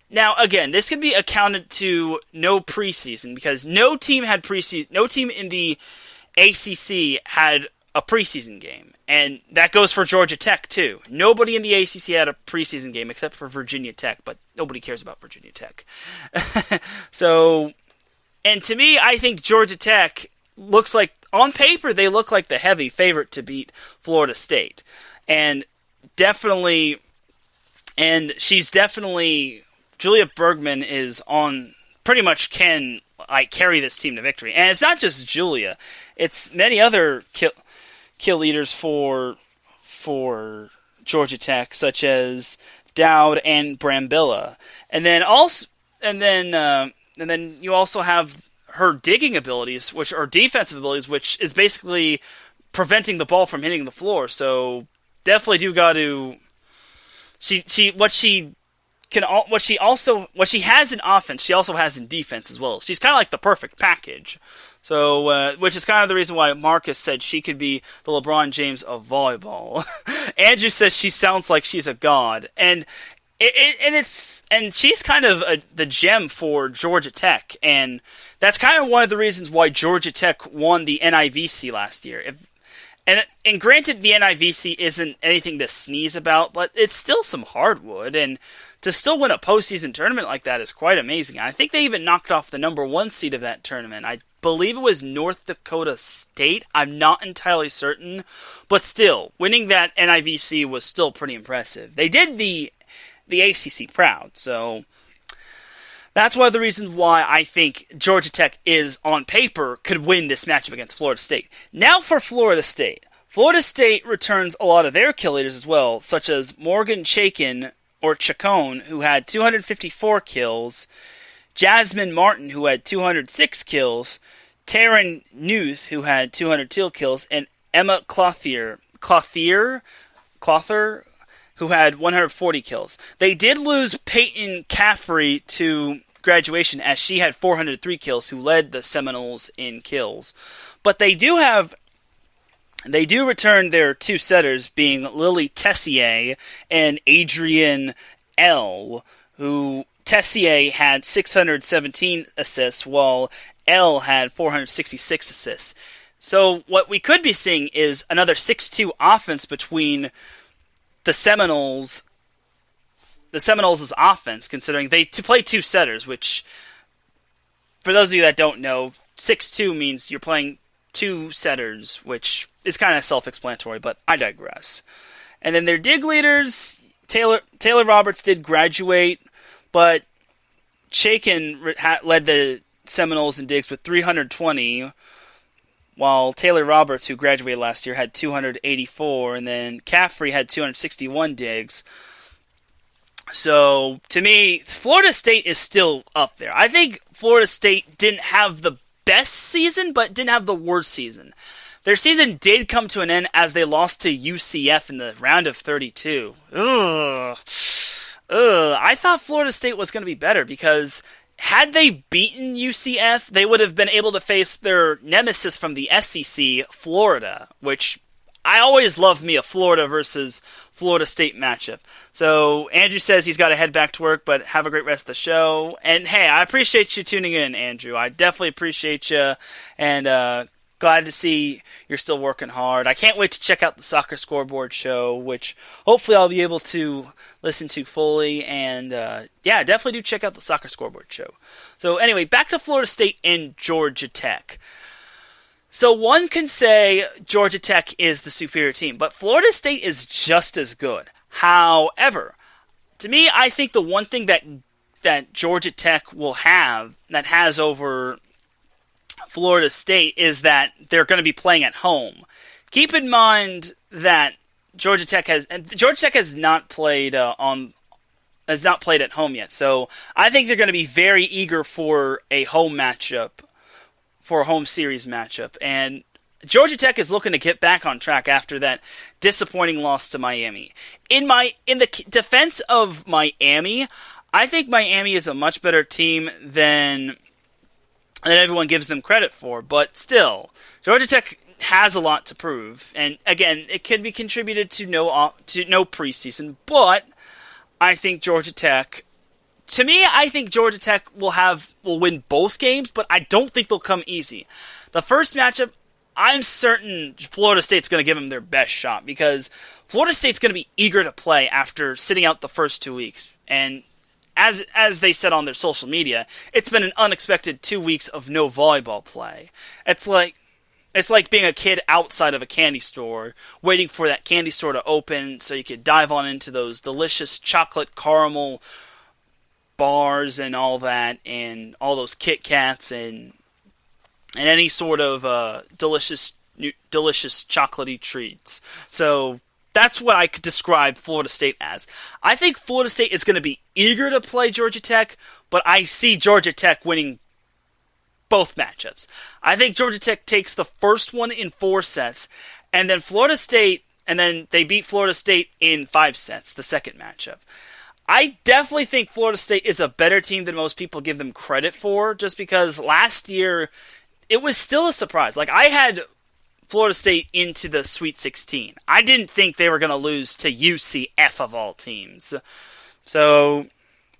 Now, again, this could be accounted to no preseason, because no team in the ACC had a preseason game, and that goes for Georgia Tech too. Nobody in the ACC had a preseason game except for Virginia Tech, but nobody cares about Virginia Tech. So, and to me, I think Georgia Tech looks like, on paper, they look like the heavy favorite to beat Florida State. And definitely, Julia Bergman is on, pretty much can carry this team to victory. And it's not just Julia, it's many other kill leaders for Georgia Tech, such as Dowd and Brambilla. And then you also have her digging abilities, which are defensive abilities, which is basically preventing the ball from hitting the floor. So definitely do got to. What she has in offense, she also has in defense as well. She's kind of like the perfect package. So, which is kind of the reason why Marcus said she could be the LeBron James of volleyball. Andrew says she sounds like she's a god, and she's kind of the gem for Georgia Tech, and that's kind of one of the reasons why Georgia Tech won the NIVC last year. And granted, the NIVC isn't anything to sneeze about, but it's still some hardwood, and to still win a postseason tournament like that is quite amazing. I think they even knocked off the number 1 seed of that tournament. I believe it was North Dakota State. I'm not entirely certain, but still, winning that NIVC was still pretty impressive. They did the ACC proud, so that's one of the reasons why I think Georgia Tech is, on paper, could win this matchup against Florida State. Now for Florida State. Florida State returns a lot of their kill leaders as well, such as Morgan Chacon, who had 254 kills, Jasmine Martin, who had 206 kills, Teran Rodriguez, who had 202 kills, and Emma Clothier, who had 140 kills. They did lose Peyton Caffrey to graduation, as she had 403 kills, who led the Seminoles in kills. But they do return their 2 setters, being Lily Tessier and Adrienne L., who Tessier had 617 assists, while L had 466 assists. So what we could be seeing is another 6-2 offense between the Seminoles' offense, considering they play 2 setters, which, for those of you that don't know, 6-2 means you're playing 2 setters, which is kind of self-explanatory, but I digress. And then their dig leaders, Taylor Roberts did graduate, but Chacon led the Seminoles in digs with 320, while Taylor Roberts, who graduated last year, had 284, and then Caffrey had 261 digs. So, to me, Florida State is still up there. I think Florida State didn't have the best season, but didn't have the worst season. Their season did come to an end as they lost to UCF in the round of 32. I thought Florida State was going to be better, because had they beaten UCF, they would have been able to face their nemesis from the SEC, Florida, which I always love me a Florida versus Florida State matchup. So Andrew says he's got to head back to work, but have a great rest of the show. And hey, I appreciate you tuning in, Andrew. I definitely appreciate you, and glad to see you're still working hard. I can't wait to check out the Soccer Scoreboard show, which hopefully I'll be able to listen to fully. And yeah, definitely do check out the Soccer Scoreboard show. So anyway, back to Florida State and Georgia Tech. So one can say Georgia Tech is the superior team, but Florida State is just as good. However, to me, I think the one thing that Georgia Tech will have that has over Florida State is that they're going to be playing at home. Keep in mind that Georgia Tech has not played at home yet. So I think they're going to be very eager for a home matchup, for a home series matchup. And Georgia Tech is looking to get back on track after that disappointing loss to Miami. In the defense of Miami, I think Miami is a much better team than everyone gives them credit for, but still, Georgia Tech has a lot to prove, and again, it can be contributed to no preseason, but I think Georgia Tech will win both games, but I don't think they'll come easy. The first matchup I'm certain Florida State's going to give them their best shot because Florida State's going to be eager to play after sitting out the first 2 weeks. And as they said on their social media, it's been an unexpected 2 weeks of no volleyball play. It's like being a kid outside of a candy store, waiting for that candy store to open so you could dive on into those delicious chocolate caramel bars and all that, and all those Kit Kats and any sort of delicious chocolatey treats. So that's what I could describe Florida State as. I think Florida State is going to be eager to play Georgia Tech, but I see Georgia Tech winning both matchups. I think Georgia Tech takes the first one in 4 sets, and then they beat Florida State in 5 sets, the second matchup. I definitely think Florida State is a better team than most people give them credit for, just because last year it was still a surprise. Like, I had Florida State into the Sweet 16. I didn't think they were going to lose to UCF of all teams. So,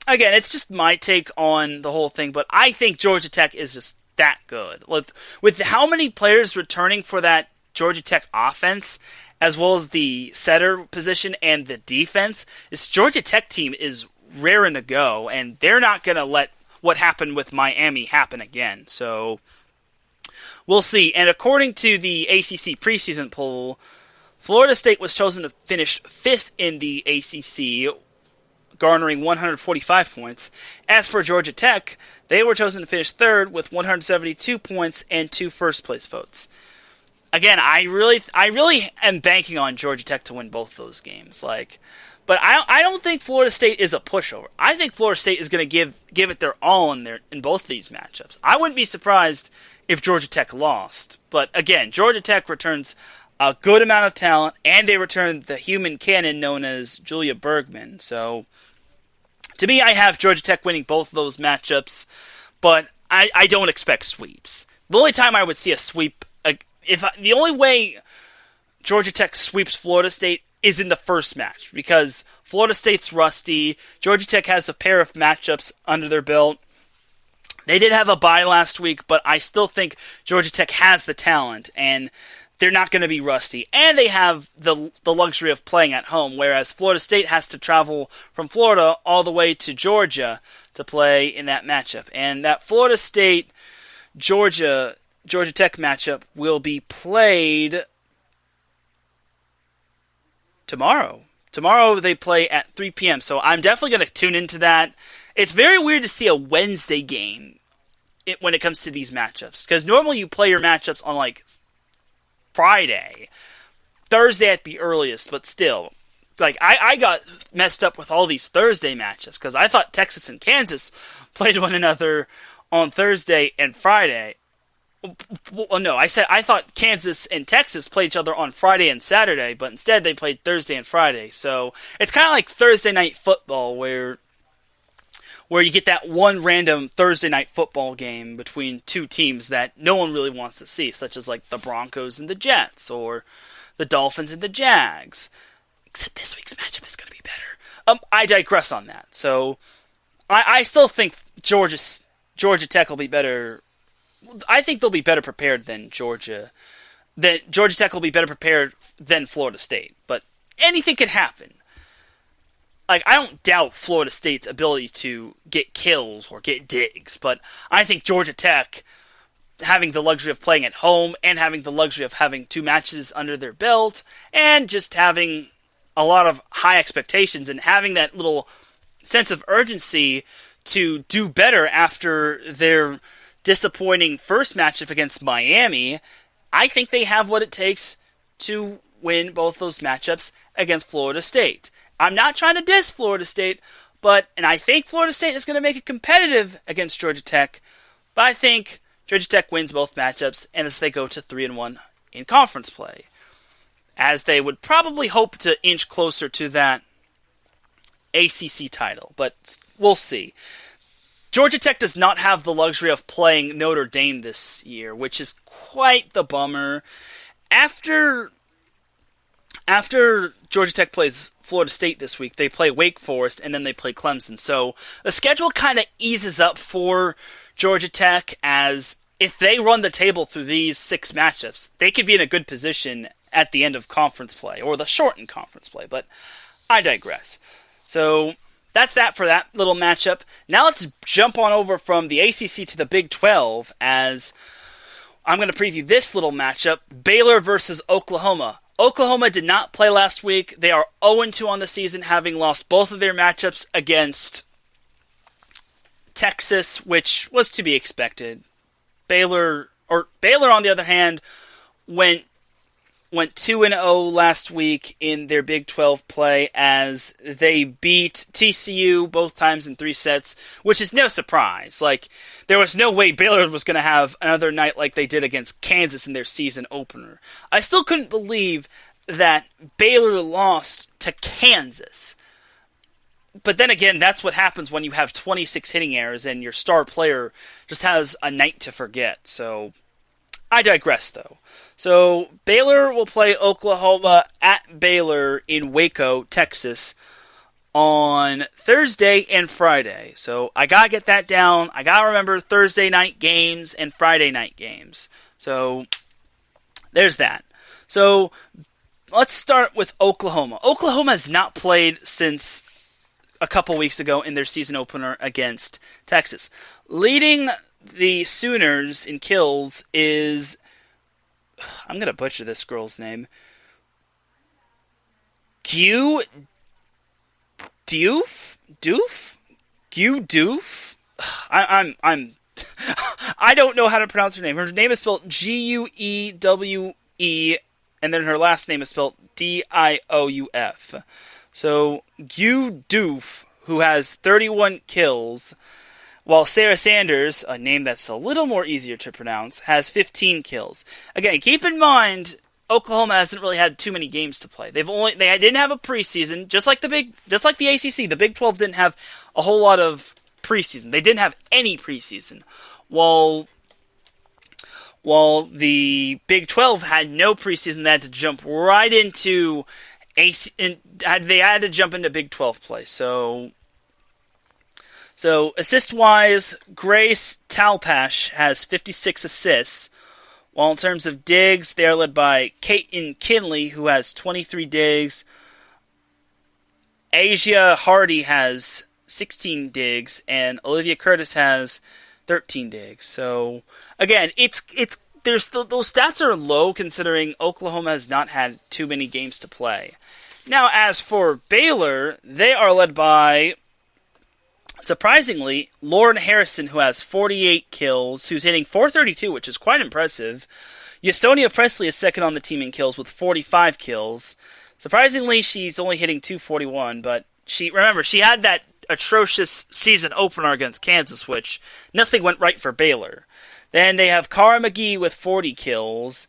again, it's just my take on the whole thing, but I think Georgia Tech is just that good. With how many players returning for that Georgia Tech offense, as well as the setter position and the defense, this Georgia Tech team is raring to go, and they're not going to let what happened with Miami happen again. So we'll see. And according to the ACC preseason poll, Florida State was chosen to finish 5th in the ACC, garnering 145 points. As for Georgia Tech, they were chosen to finish 3rd with 172 points and 2 first-place votes. Again, I really am banking on Georgia Tech to win both those games. But I don't think Florida State is a pushover. I think Florida State is going to give it their all in both these matchups. I wouldn't be surprised if Georgia Tech lost. But again, Georgia Tech returns a good amount of talent, and they return the human cannon known as Julia Bergman. So, to me, I have Georgia Tech winning both of those matchups, but I don't expect sweeps. The only time I would see a sweep, the only way Georgia Tech sweeps Florida State is in the first match, because Florida State's rusty. Georgia Tech has a pair of matchups under their belt. They did have a bye last week, but I still think Georgia Tech has the talent, and they're not going to be rusty. And they have the luxury of playing at home, whereas Florida State has to travel from Florida all the way to Georgia to play in that matchup. And that Florida State-Georgia Tech matchup will be played tomorrow. Tomorrow they play at 3 p.m., so I'm definitely going to tune into that. It's very weird to see a Wednesday game when it comes to these matchups, because normally you play your matchups on, Friday, Thursday at the earliest, but still. I got messed up with all these Thursday matchups, because I thought Texas and Kansas played one another on Thursday and Friday. Well, no, I thought Kansas and Texas played each other on Friday and Saturday, but instead they played Thursday and Friday. So it's kind of like Thursday night football, where you get that one random Thursday night football game between two teams that no one really wants to see, such as the Broncos and the Jets, or the Dolphins and the Jags. Except this week's matchup is going to be better. I digress on that. So I still think Georgia Tech will be better. I think they'll be better prepared than Georgia. That Georgia Tech will be better prepared than Florida State. But anything can happen. I don't doubt Florida State's ability to get kills or get digs, but I think Georgia Tech, having the luxury of playing at home and having the luxury of having 2 matches under their belt and just having a lot of high expectations and having that little sense of urgency to do better after their disappointing first matchup against Miami, I think they have what it takes to win both those matchups against Florida State. I'm not trying to diss Florida State, and I think Florida State is going to make it competitive against Georgia Tech, but I think Georgia Tech wins both matchups, and as they go to 3-1 in conference play, as they would probably hope to inch closer to that ACC title, but we'll see. Georgia Tech does not have the luxury of playing Notre Dame this year, which is quite the bummer. After Georgia Tech plays Florida State this week, they play Wake Forest, and then they play Clemson. So the schedule kind of eases up for Georgia Tech, as if they run the table through these 6 matchups, they could be in a good position at the end of conference play, or the shortened conference play, but I digress. So that's that for that little matchup. Now let's jump on over from the ACC to the Big 12, as I'm going to preview this little matchup, Baylor versus Oklahoma. Oklahoma did not play last week. They are 0-2 on the season, having lost both of their matchups against Texas, which was to be expected. Baylor, on the other hand, went 2-0 last week in their Big 12 play as they beat TCU both times in 3 sets, which is no surprise. Like, there was no way Baylor was going to have another night like they did against Kansas in their season opener. I still couldn't believe that Baylor lost to Kansas. But then again, that's what happens when you have 26 hitting errors and your star player just has a night to forget. So, I digress, though. So, Baylor will play Oklahoma at Baylor in Waco, Texas, on Thursday and Friday. So, I gotta get that down. I gotta remember Thursday night games and Friday night games. So, there's that. So, let's start with Oklahoma. Oklahoma has not played since a couple weeks ago in their season opener against Texas. Leading the Sooners in kills is, I'm going to butcher this girl's name, Gu Doof? I don't know how to pronounce her name. Her name is spelled Guewe, and then her last name is spelled Diouf. So, Gu Doof, who has 31 kills, while Sarah Sanders, a name that's a little more easier to pronounce, has 15 kills. Again, keep in mind, Oklahoma hasn't really had too many games to play. They didn't have a preseason, just like the ACC. The Big 12 didn't have a whole lot of preseason. They didn't have any preseason, while the Big 12 had no preseason. They had to jump right into they had to jump into Big 12 play. So assist-wise, Grace Talpash has 56 assists, while in terms of digs, they are led by Caitlin Kinley, who has 23 digs. Asia Hardy has 16 digs, and Olivia Curtis has 13 digs. So, again, those stats are low considering Oklahoma has not had too many games to play. Now, as for Baylor, they are led by, surprisingly, Lauren Harrison, who has 48 kills, who's hitting .432, which is quite impressive. Yasonia Presley is second on the team in kills with 45 kills. Surprisingly, she's only hitting .241, but she had that atrocious season opener against Kansas, which nothing went right for Baylor. Then they have Cara McGee with 40 kills,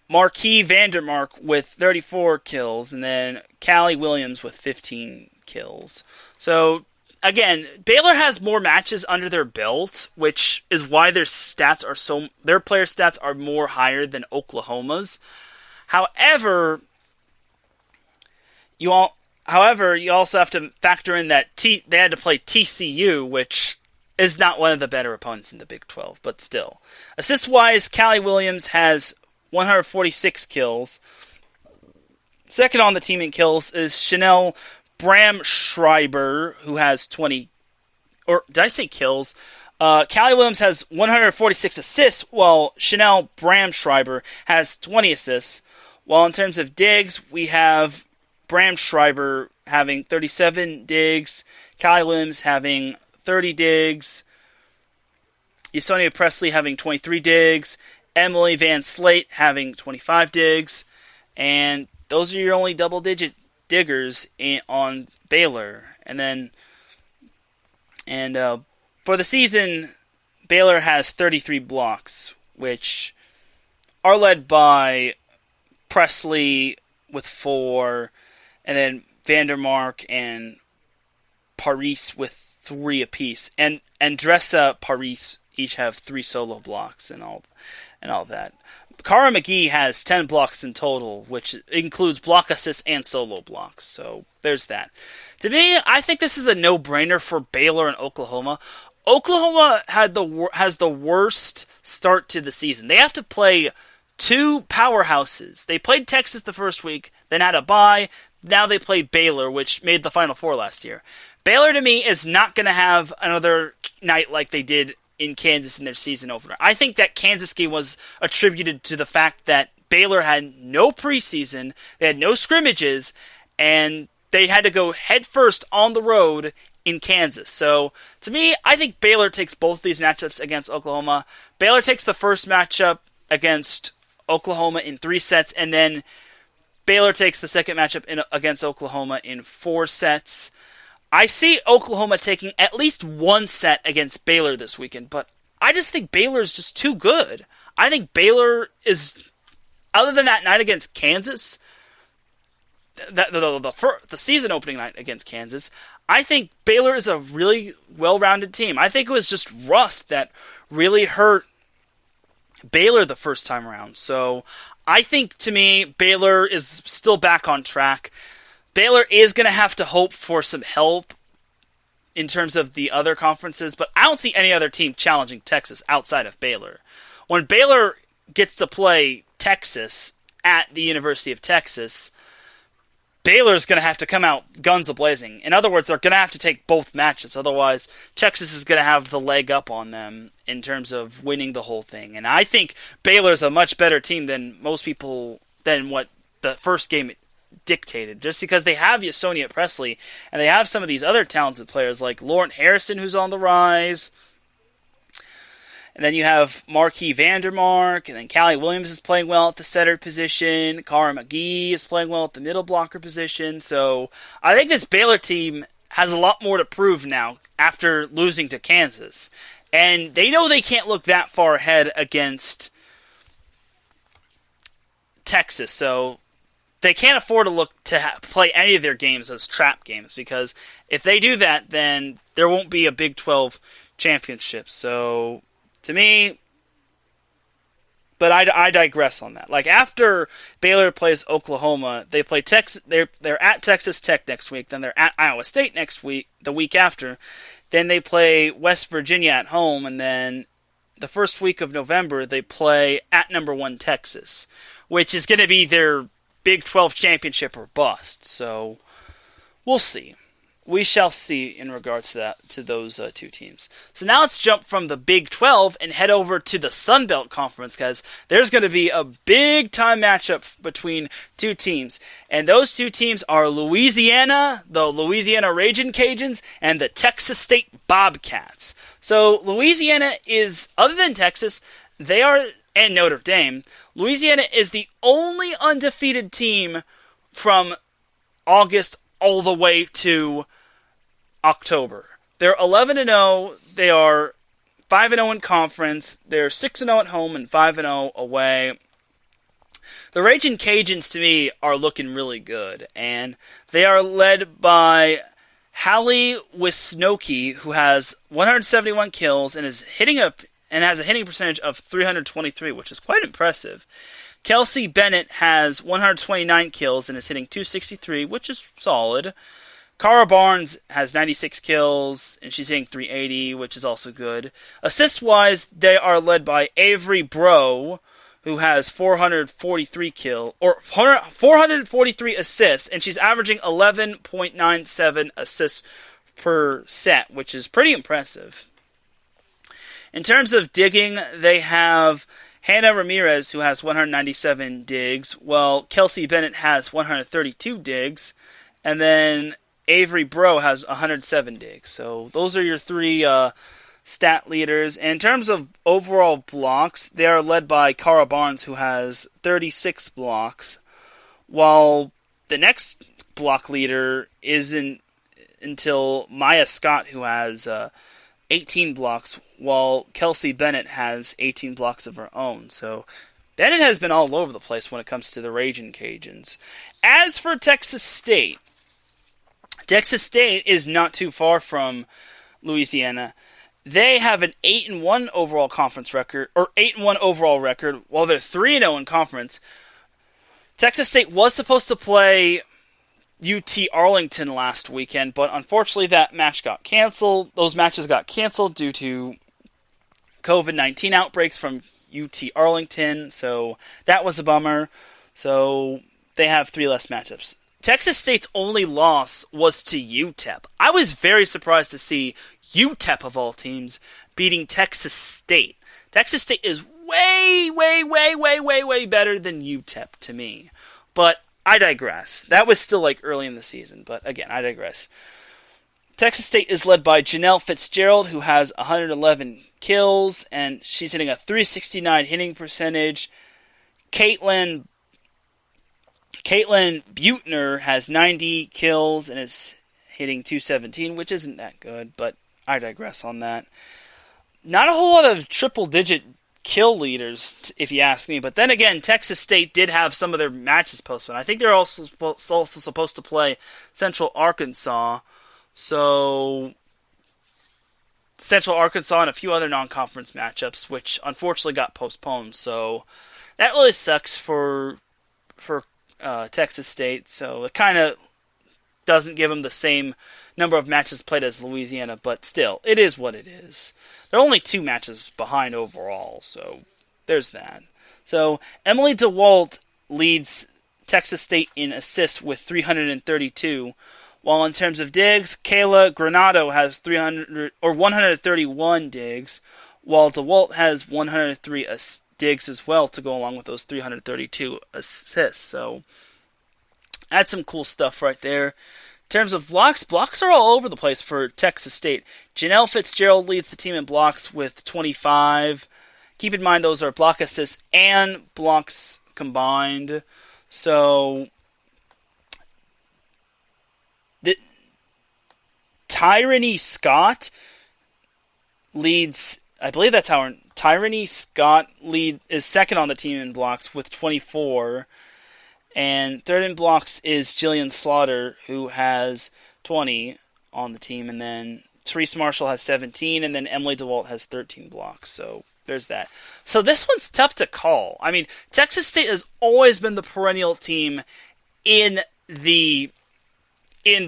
Marquis Vandermark with 34 kills, and then Callie Williams with 15 kills. So, again, Baylor has more matches under their belt, which is why their player stats are more higher than Oklahoma's. However, you also have to factor in that they had to play TCU, which is not one of the better opponents in the Big 12, but still. Assist-wise, Callie Williams has 146 kills. Second on the team in kills is Chanel Bramschreiber, who has 20... Or, did I say kills? Callie Williams has 146 assists, while Chanel Bramschreiber has 20 assists. While in terms of digs, we have Bramschreiber having 37 digs, Callie Williams having 30 digs, Yasonia Presley having 23 digs, Emily Van Slate having 25 digs, and those are your only double-digit diggers on Baylor. And for the season, Baylor has 33 blocks, which are led by Presley with 4, and then Vandermark and Paris with 3 apiece. And Andressa Paris each have 3 solo blocks and all that. Cara McGee has 10 blocks in total, which includes block assists and solo blocks. So there's that. To me, I think this is a no-brainer for Baylor and Oklahoma. Oklahoma has the worst start to the season. They have to play two powerhouses. They played Texas the first week, then had a bye. Now they play Baylor, which made the Final Four last year. Baylor, to me, is not going to have another night like they did in Kansas in their season opener. I think that Kansas game was attributed to the fact that Baylor had no preseason, they had no scrimmages, and they had to go headfirst on the road in Kansas. So, to me, I think Baylor takes both these matchups against Oklahoma. Baylor takes the first matchup against Oklahoma in 3 sets, and then Baylor takes the second matchup against Oklahoma in 4 sets. I see Oklahoma taking at least 1 set against Baylor this weekend, but I just think Baylor is just too good. I think Baylor is, other than that night against Kansas, the season opening night against Kansas, I think Baylor is a really well-rounded team. I think it was just rust that really hurt Baylor the first time around. So I think, to me, Baylor is still back on track. Baylor is going to have to hope for some help in terms of the other conferences, but I don't see any other team challenging Texas outside of Baylor. When Baylor gets to play Texas at the University of Texas, Baylor's going to have to come out guns a-blazing. In other words, they're going to have to take both matchups. Otherwise, Texas is going to have the leg up on them in terms of winning the whole thing. And I think Baylor's a much better team than most people, than what the first game dictated. Just because they have Ysonia Presley, and they have some of these other talented players like Laurent Harrison, who's on the rise. And then you have Marquis Vandermark, and then Callie Williams is playing well at the setter position. Cara McGee is playing well at the middle blocker position. So I think this Baylor team has a lot more to prove now after losing to Kansas. And they know they can't look that far ahead against Texas. So they can't afford to play any of their games as trap games, because if they do that, then there won't be a Big 12 championship. So, to me, but I digress on that. Like, after Baylor plays Oklahoma, they play Texas. They're at Texas Tech next week. Then they're at Iowa State next week. The week after, then they play West Virginia at home, and then the first week of November they play at number 1 Texas, which is going to be their Big 12 championship or bust. So we'll see. We shall see in regards to those two teams. So now let's jump from the Big 12 and head over to the Sun Belt Conference, because there's going to be a big-time matchup between two teams. And those two teams are Louisiana, the Louisiana Ragin' Cajuns, and the Texas State Bobcats. So Louisiana is, other than Texas, and Notre Dame, Louisiana is the only undefeated team from August all the way to October. They're 11-0. They are 5-0 in conference. They're 6-0 at home and 5-0 away. The Ragin' Cajuns, to me, are looking really good, and they are led by Hallie Wisnoki, who has 171 kills and has a hitting percentage of .323, which is quite impressive. Kelsey Bennett has 129 kills and is hitting .263, which is solid. Cara Barnes has 96 kills, and she's hitting .380, which is also good. Assist-wise, they are led by Avery Bro, who has 443 assists, and she's averaging 11.97 assists per set, which is pretty impressive. In terms of digging, they have Hannah Ramirez, who has 197 digs, while Kelsey Bennett has 132 digs, and then Avery Bro has 107 digs. So those are your three stat leaders. And in terms of overall blocks, they are led by Cara Barnes, who has 36 blocks, while the next block leader isn't until Maya Scott, who has 18 blocks, while Kelsey Bennett has 18 blocks of her own. So Bennett has been all over the place when it comes to the Ragin' Cajuns. As for Texas State is not too far from Louisiana. They have an 8-1 overall conference record, or 8-1 overall record, while they're 3-0 in conference. Texas State was supposed to play UT Arlington last weekend, but unfortunately that match got canceled. Those matches got canceled due to COVID-19 outbreaks from UT Arlington, so that was a bummer. So they have 3 less matchups. Texas State's only loss was to UTEP. I was very surprised to see UTEP, of all teams, beating Texas State. Texas State is way better than UTEP to me. But I digress. That was still early in the season, but again, I digress. Texas State is led by Janelle Fitzgerald, who has 111 kills, and she's hitting a .369 hitting percentage. Caitlin Buettner has 90 kills and is hitting .217, which isn't that good, but I digress on that. Not a whole lot of triple-digit kill leaders, if you ask me. But then again, Texas State did have some of their matches postponed. I think they're also supposed to play Central Arkansas. So Central Arkansas and a few other non-conference matchups, which unfortunately got postponed. So that really sucks for Texas State. So it kind of doesn't give them the same number of matches played as Louisiana, but still, it is what it is. They're only 2 matches behind overall, so there's that. So Emily DeWalt leads Texas State in assists with 332, while in terms of digs, Kayla Granado has 131 digs, while DeWalt has 103 digs as well to go along with those 332 assists. So that's some cool stuff right there. In terms of blocks are all over the place for Texas State. Janelle Fitzgerald leads the team in blocks with 25. Keep in mind those are block assists and blocks combined. So Tyrone Scott leads, I believe that's how Tyrone Scott is second on the team in blocks with 24. And third in blocks is Jillian Slaughter, who has 20 on the team. And then Therese Marshall has 17, and then Emily DeWalt has 13 blocks. So there's that. So this one's tough to call. I mean, Texas State has always been the perennial team in the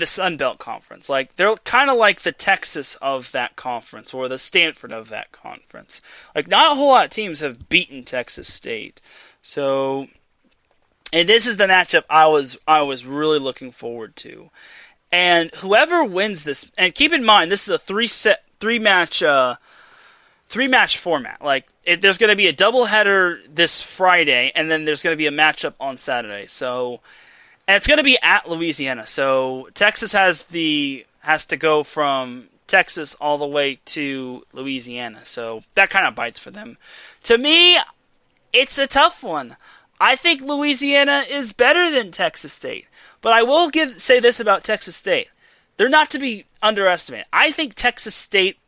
Sun Belt Conference. They're kind of like the Texas of that conference, or the Stanford of that conference. Not a whole lot of teams have beaten Texas State. So, and this is the matchup I was really looking forward to. And whoever wins this, and keep in mind, this is a three match format. There's going to be a doubleheader this Friday, and then there's going to be a matchup on Saturday. So, and it's going to be at Louisiana. So Texas has to go from Texas all the way to Louisiana. So that kind of bites for them. To me, it's a tough one. I think Louisiana is better than Texas State. But I will say this about Texas State. They're not to be underestimated. I think Texas State,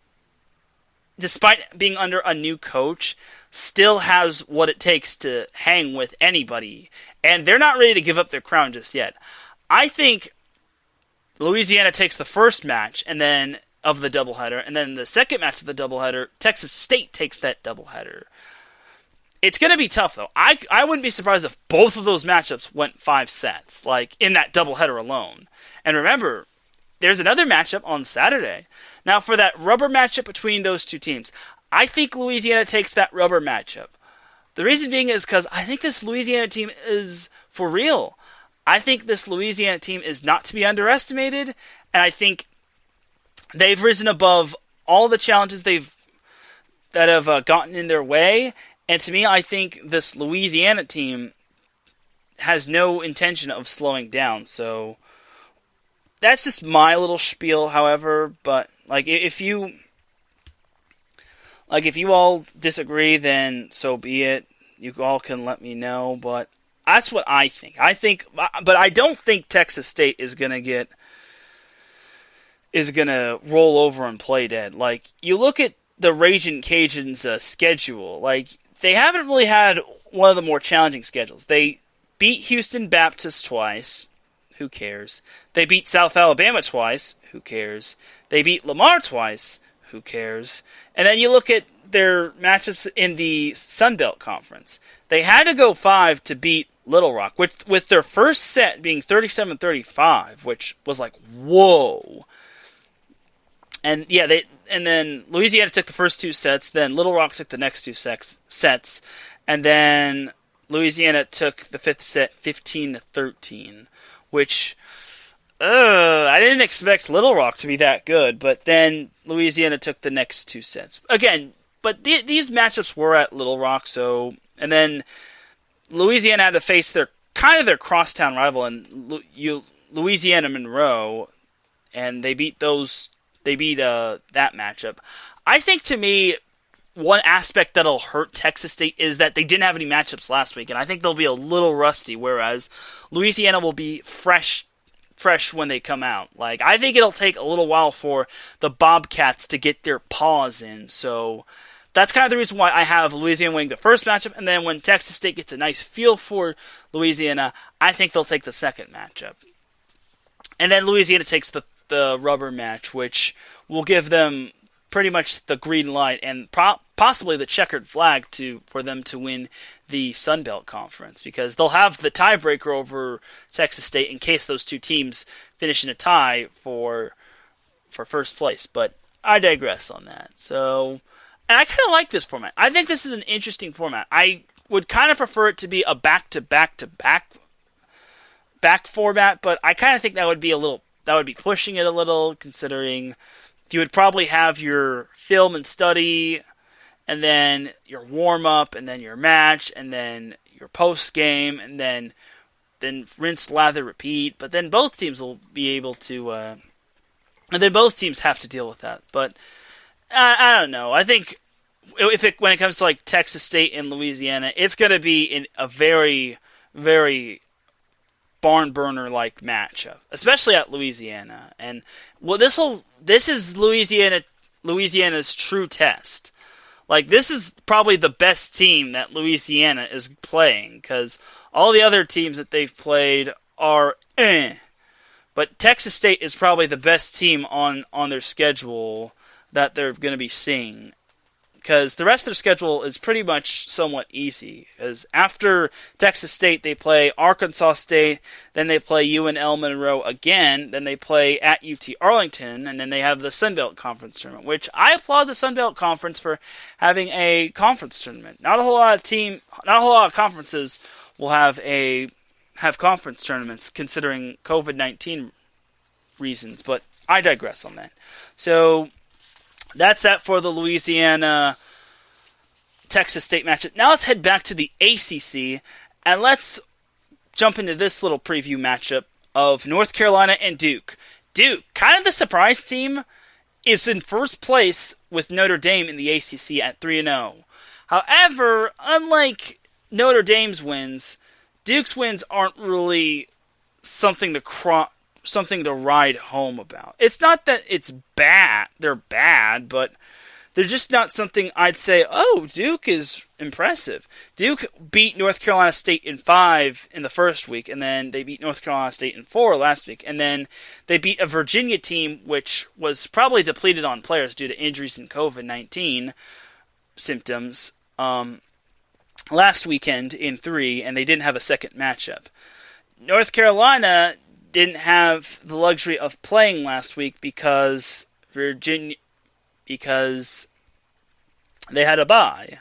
despite being under a new coach, still has what it takes to hang with anybody. And they're not ready to give up their crown just yet. I think Louisiana takes the first match and then of the doubleheader, and then the second match of the doubleheader, Texas State takes that doubleheader. It's going to be tough, though. I wouldn't be surprised if both of those matchups went 5 sets, in that doubleheader alone. And remember, there's another matchup on Saturday. Now, for that rubber matchup between those two teams, I think Louisiana takes that rubber matchup. The reason being is because I think this Louisiana team is for real. I think this Louisiana team is not to be underestimated, and I think they've risen above all the challenges that have gotten in their way. And to me, I think this Louisiana team has no intention of slowing down. So that's just my little spiel, however. But if you all disagree, then so be it. You all can let me know. But that's what I think. But I don't think Texas State is gonna roll over and play dead. You look at the Ragin' Cajuns' schedule, they haven't really had one of the more challenging schedules. They beat Houston Baptist twice. Who cares? They beat South Alabama twice. Who cares? They beat Lamar twice. Who cares? And then you look at their matchups in the Sun Belt Conference. They had to go 5 to beat Little Rock, with their first set being 37-35, which was like, whoa. And yeah, then Louisiana took the first 2 sets, then Little Rock took the next 2 sets, and then Louisiana took the 5th set 15-13, which I didn't expect Little Rock to be that good, but then Louisiana took the next 2 sets. Again, but these matchups were at Little Rock, and then Louisiana had to face their crosstown rival in Louisiana Monroe, and they beat that matchup. I think, to me, one aspect that'll hurt Texas State is that they didn't have any matchups last week, and I think they'll be a little rusty, whereas Louisiana will be fresh when they come out. Like, I think it'll take a little while for the Bobcats to get their paws in, so that's kind of the reason why I have Louisiana winning the first matchup, and then when Texas State gets a nice feel for Louisiana, I think they'll take the second matchup. And then Louisiana takes the rubber match, which will give them pretty much the green light and possibly the checkered flag for them to win the Sun Belt Conference, because they'll have the tiebreaker over Texas State in case those 2 teams finish in a tie for first place. But I digress on that. So, and I kind of like this format. I think this is an interesting format. I would kind of prefer it to be a back-to-back format, but I kind of think that would be pushing it a little, considering you would probably have your film and study, and then your warm-up, and then your match, and then your post-game, and then rinse, lather, repeat. But then both teams will be able to... and then both teams have to deal with that. But I don't know. I think when it comes to like Texas State and Louisiana, it's going to be in a very, very barn burner like matchup, especially at Louisiana. And well, this is Louisiana's true test. Like, this is probably the best team that Louisiana is playing, because all the other teams that they've played are But Texas State is probably the best team on their schedule that they're going to be seeing, because the rest of their schedule is pretty much somewhat easy. Because after Texas State, they play Arkansas State, then they play UNL Monroe again, then they play at UT Arlington, and then they have the Sun Belt Conference tournament, which I applaud the Sun Belt Conference for having a conference tournament. Not a whole lot of conferences will have conference tournaments, considering COVID-19 reasons, but I digress on that. So that's that for the Louisiana-Texas State matchup. Now let's head back to the ACC, and let's jump into this little preview matchup of North Carolina and Duke. Duke, kind of the surprise team, is in first place with Notre Dame in the ACC at 3-0. However, unlike Notre Dame's wins, Duke's wins aren't really something to ride home about. It's not that it's bad, they're bad, but they're just not something I'd say, oh, Duke is impressive. Duke beat North Carolina State in 5 in the first week, and then they beat North Carolina State in 4 last week, and then they beat a Virginia team which was probably depleted on players due to injuries and COVID-19 symptoms last weekend in 3, and they didn't have a second matchup. North Carolina didn't have the luxury of playing last week because they had a bye,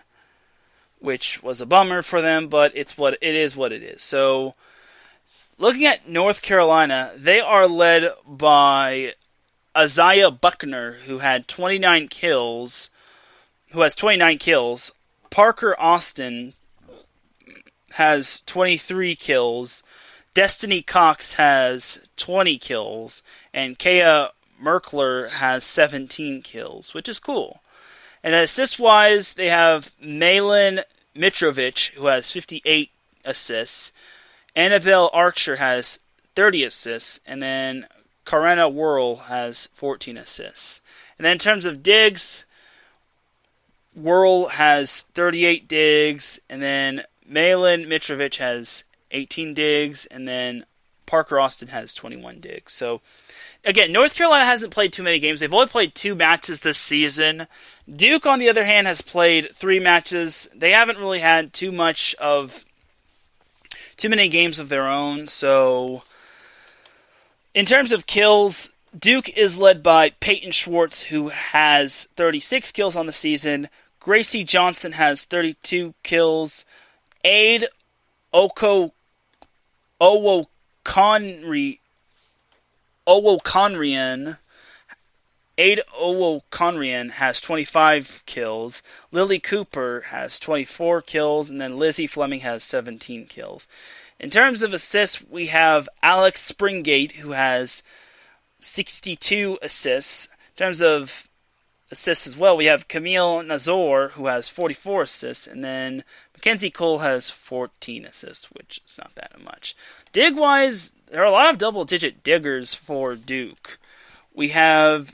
which was a bummer for them, but it is what it is. So, looking at North Carolina, they are led by Isaiah Buckner, who has 29 kills. Parker Austin has 23 kills. Destiny Cox has 20 kills, and Kea Merkler has 17 kills, which is cool. And assist-wise, they have Malin Mitrovic, who has 58 assists. Annabelle Archer has 30 assists, and then Karena Whirl has 14 assists. And then in terms of digs, Whirl has 38 digs, and then Malin Mitrovic has 18 digs, and then Parker Austin has 21 digs. So, again, North Carolina hasn't played too many games. They've only played 2 matches this season. Duke, on the other hand, has played 3 matches. They haven't really had too much of too many games of their own. So, in terms of kills, Duke is led by Peyton Schwartz, who has 36 kills on the season. Gracie Johnson has 32 kills. Aid Owokonrian has 25 kills. Lily Cooper has 24 kills. And then Lizzie Fleming has 17 kills. In terms of assists, we have Alex Springate, who has 62 assists. In terms of assists as well, we have Camille Nazor, who has 44 assists. And then Mackenzie Cole has 14 assists, which is not that much. Dig-wise, there are a lot of double-digit diggers for Duke. We have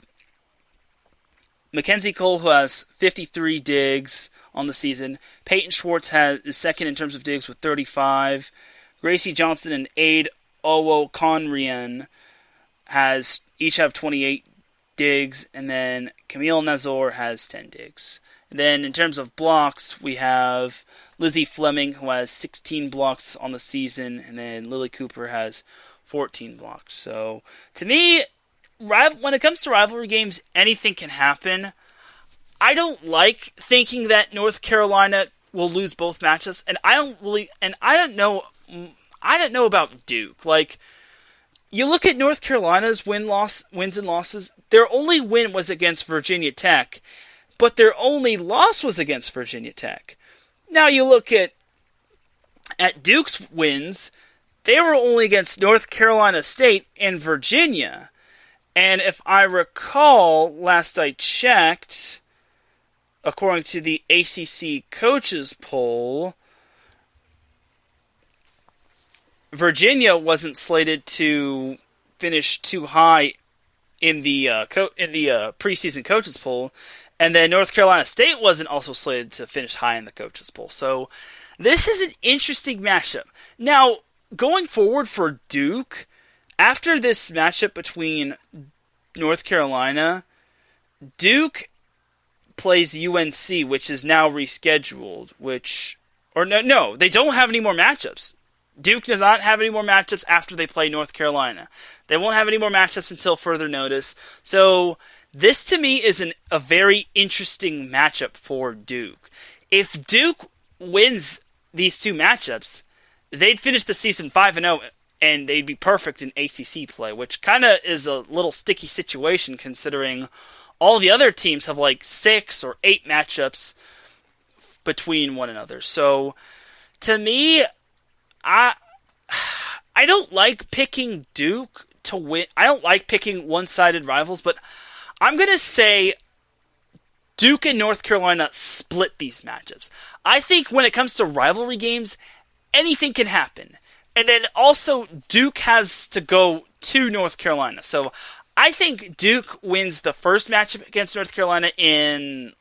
Mackenzie Cole, who has 53 digs on the season. Peyton Schwartz is second in terms of digs with 35. Gracie Johnson and Aid Owokonrian each have 28 digs, and then Camille Nazor has 10 digs. And then in terms of blocks, we have Lizzie Fleming, who has 16 blocks on the season, and then Lily Cooper has 14 blocks. So, to me, when it comes to rivalry games, anything can happen. I don't like thinking that North Carolina will lose both matchups, and I don't know about Duke. Like, you look at North Carolina's wins and losses, their only win was against Virginia Tech, but their only loss was against Virginia Tech. Now you look at Duke's wins, they were only against North Carolina State and Virginia. And if I recall, last I checked, according to the ACC coaches poll, Virginia wasn't slated to finish too high in the preseason coaches poll, and then North Carolina State wasn't also slated to finish high in the coaches poll. So this is an interesting matchup. Now, going forward for Duke, after this matchup between North Carolina, Duke plays UNC, which is now rescheduled. No, they don't have any more matchups. Duke does not have any more matchups after they play North Carolina. They won't have any more matchups until further notice. So this, to me, is a very interesting matchup for Duke. If Duke wins these two matchups, they'd finish the season 5-0, and they'd be perfect in ACC play, which kind of is a little sticky situation considering all the other teams have like 6 or 8 matchups between one another. So, to me, I don't like picking Duke to win. I don't like picking one-sided rivals, but I'm going to say Duke and North Carolina split these matchups. I think when it comes to rivalry games, anything can happen. And then also Duke has to go to North Carolina. So I think Duke wins the first matchup against North Carolina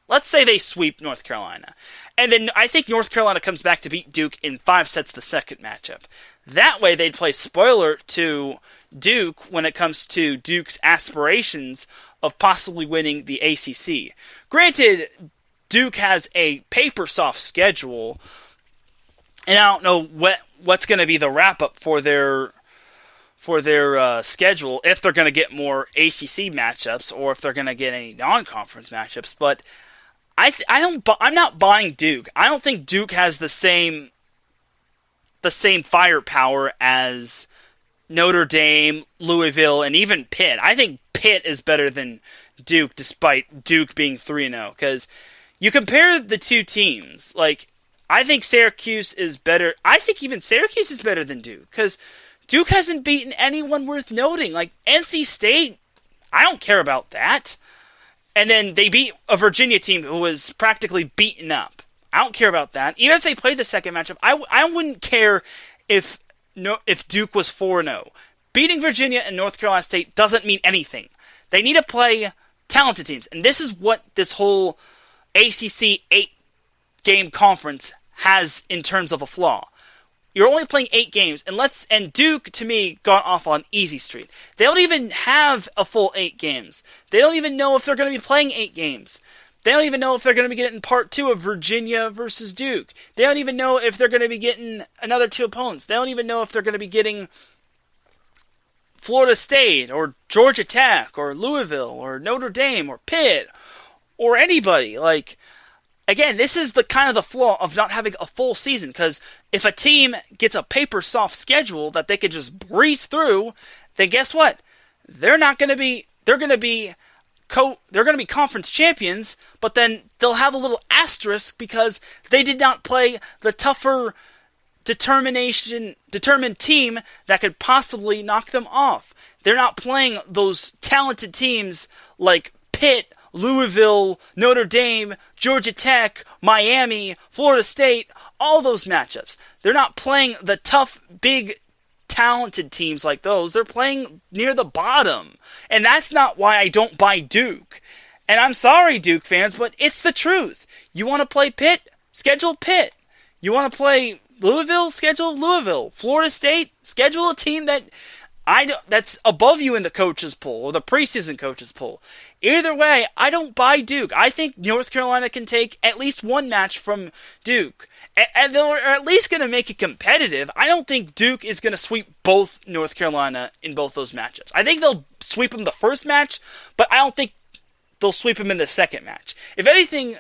let's say they sweep North Carolina. And then I think North Carolina comes back to beat Duke in 5 sets the second matchup. That way they'd play spoiler to Duke when it comes to Duke's aspirations of possibly winning the ACC. Granted, Duke has a paper soft schedule, and I don't know what's going to be the wrap-up for their schedule, if they're going to get more ACC matchups or if they're going to get any non-conference matchups. But I'm not buying Duke. I don't think Duke has the same firepower as Notre Dame, Louisville, and even Pitt. I think Pitt is better than Duke, despite Duke being 3-0. Because you compare the two teams, like, I think Syracuse is better. I think even Syracuse is better than Duke, because Duke hasn't beaten anyone worth noting. Like, NC State, I don't care about that. And then they beat a Virginia team who was practically beaten up. I don't care about that. Even if they played the second matchup, I wouldn't care if Duke was 4-0. Beating Virginia and North Carolina State doesn't mean anything. They need to play talented teams. And this is what this whole ACC 8-game conference has in terms of a flaw. You're only playing 8 games, and Duke, to me, got off on easy street. They don't even have a full 8 games. They don't even know if they're going to be playing 8 games. They don't even know if they're going to be getting part 2 of Virginia versus Duke. They don't even know if they're going to be getting another 2 opponents. They don't even know if they're going to be getting Florida State or Georgia Tech or Louisville or Notre Dame or Pitt or anybody. Like, again, this is the kind of the flaw of not having a full season, because if a team gets a paper soft schedule that they could just breeze through, then guess what? They're going to be conference champions, but then they'll have a little asterisk because they did not play the tougher determined team that could possibly knock them off. They're not playing those talented teams like Pitt, Louisville, Notre Dame, Georgia Tech, Miami, Florida State, all those matchups. They're not playing the tough, big, talented teams like those. They're playing near the bottom. And that's not why I don't buy Duke. And I'm sorry, Duke fans, but it's the truth. You want to play Pitt? Schedule Pitt. You want to play Louisville? Schedule Louisville. Florida State? Schedule a team that's above you in the coaches poll or the preseason coaches poll. Either way, I don't buy Duke. I think North Carolina can take at least one match from Duke. And they're at least going to make it competitive. I don't think Duke is going to sweep both North Carolina in both those matchups. I think they'll sweep them the first match, but I don't think they'll sweep them in the second match. If anything,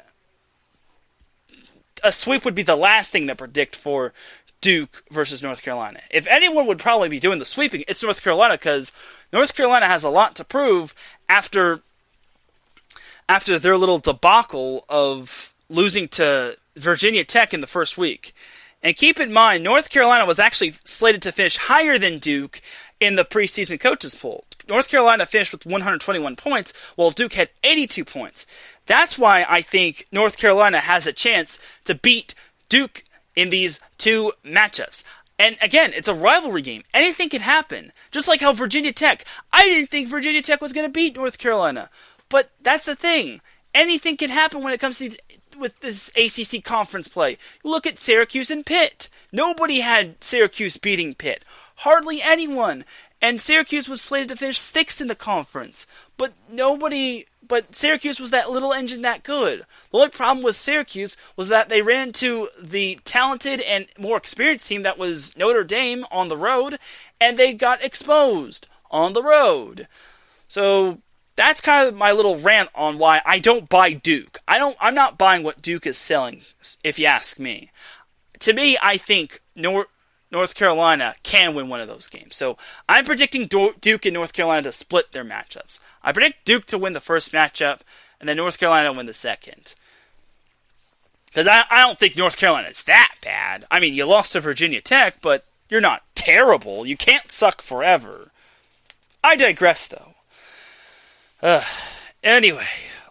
a sweep would be the last thing to predict for Duke versus North Carolina. If anyone would probably be doing the sweeping, it's North Carolina, because North Carolina has a lot to prove after their little debacle of losing to Virginia Tech in the first week. And keep in mind, North Carolina was actually slated to finish higher than Duke in the preseason coaches poll. North Carolina finished with 121 points, while Duke had 82 points. That's why I think North Carolina has a chance to beat Duke in these 2 matchups. And again, it's a rivalry game. Anything can happen. Just like how Virginia Tech. I didn't think Virginia Tech was going to beat North Carolina. But that's the thing. Anything can happen when it comes to with this ACC conference play. Look at Syracuse and Pitt. Nobody had Syracuse beating Pitt. Hardly anyone. And Syracuse was slated to finish 6th in the conference. But Syracuse was that little engine that good. The only problem with Syracuse was that they ran into the talented and more experienced team that was Notre Dame on the road, and they got exposed on the road. So that's kind of my little rant on why I don't buy Duke. I'm not buying what Duke is selling, if you ask me. To me, I think North Carolina can win one of those games. So I'm predicting Duke and North Carolina to split their matchups. I predict Duke to win the first matchup, and then North Carolina to win the second. Because I don't think North Carolina is that bad. I mean, you lost to Virginia Tech, but you're not terrible. You can't suck forever. I digress, though. Anyway,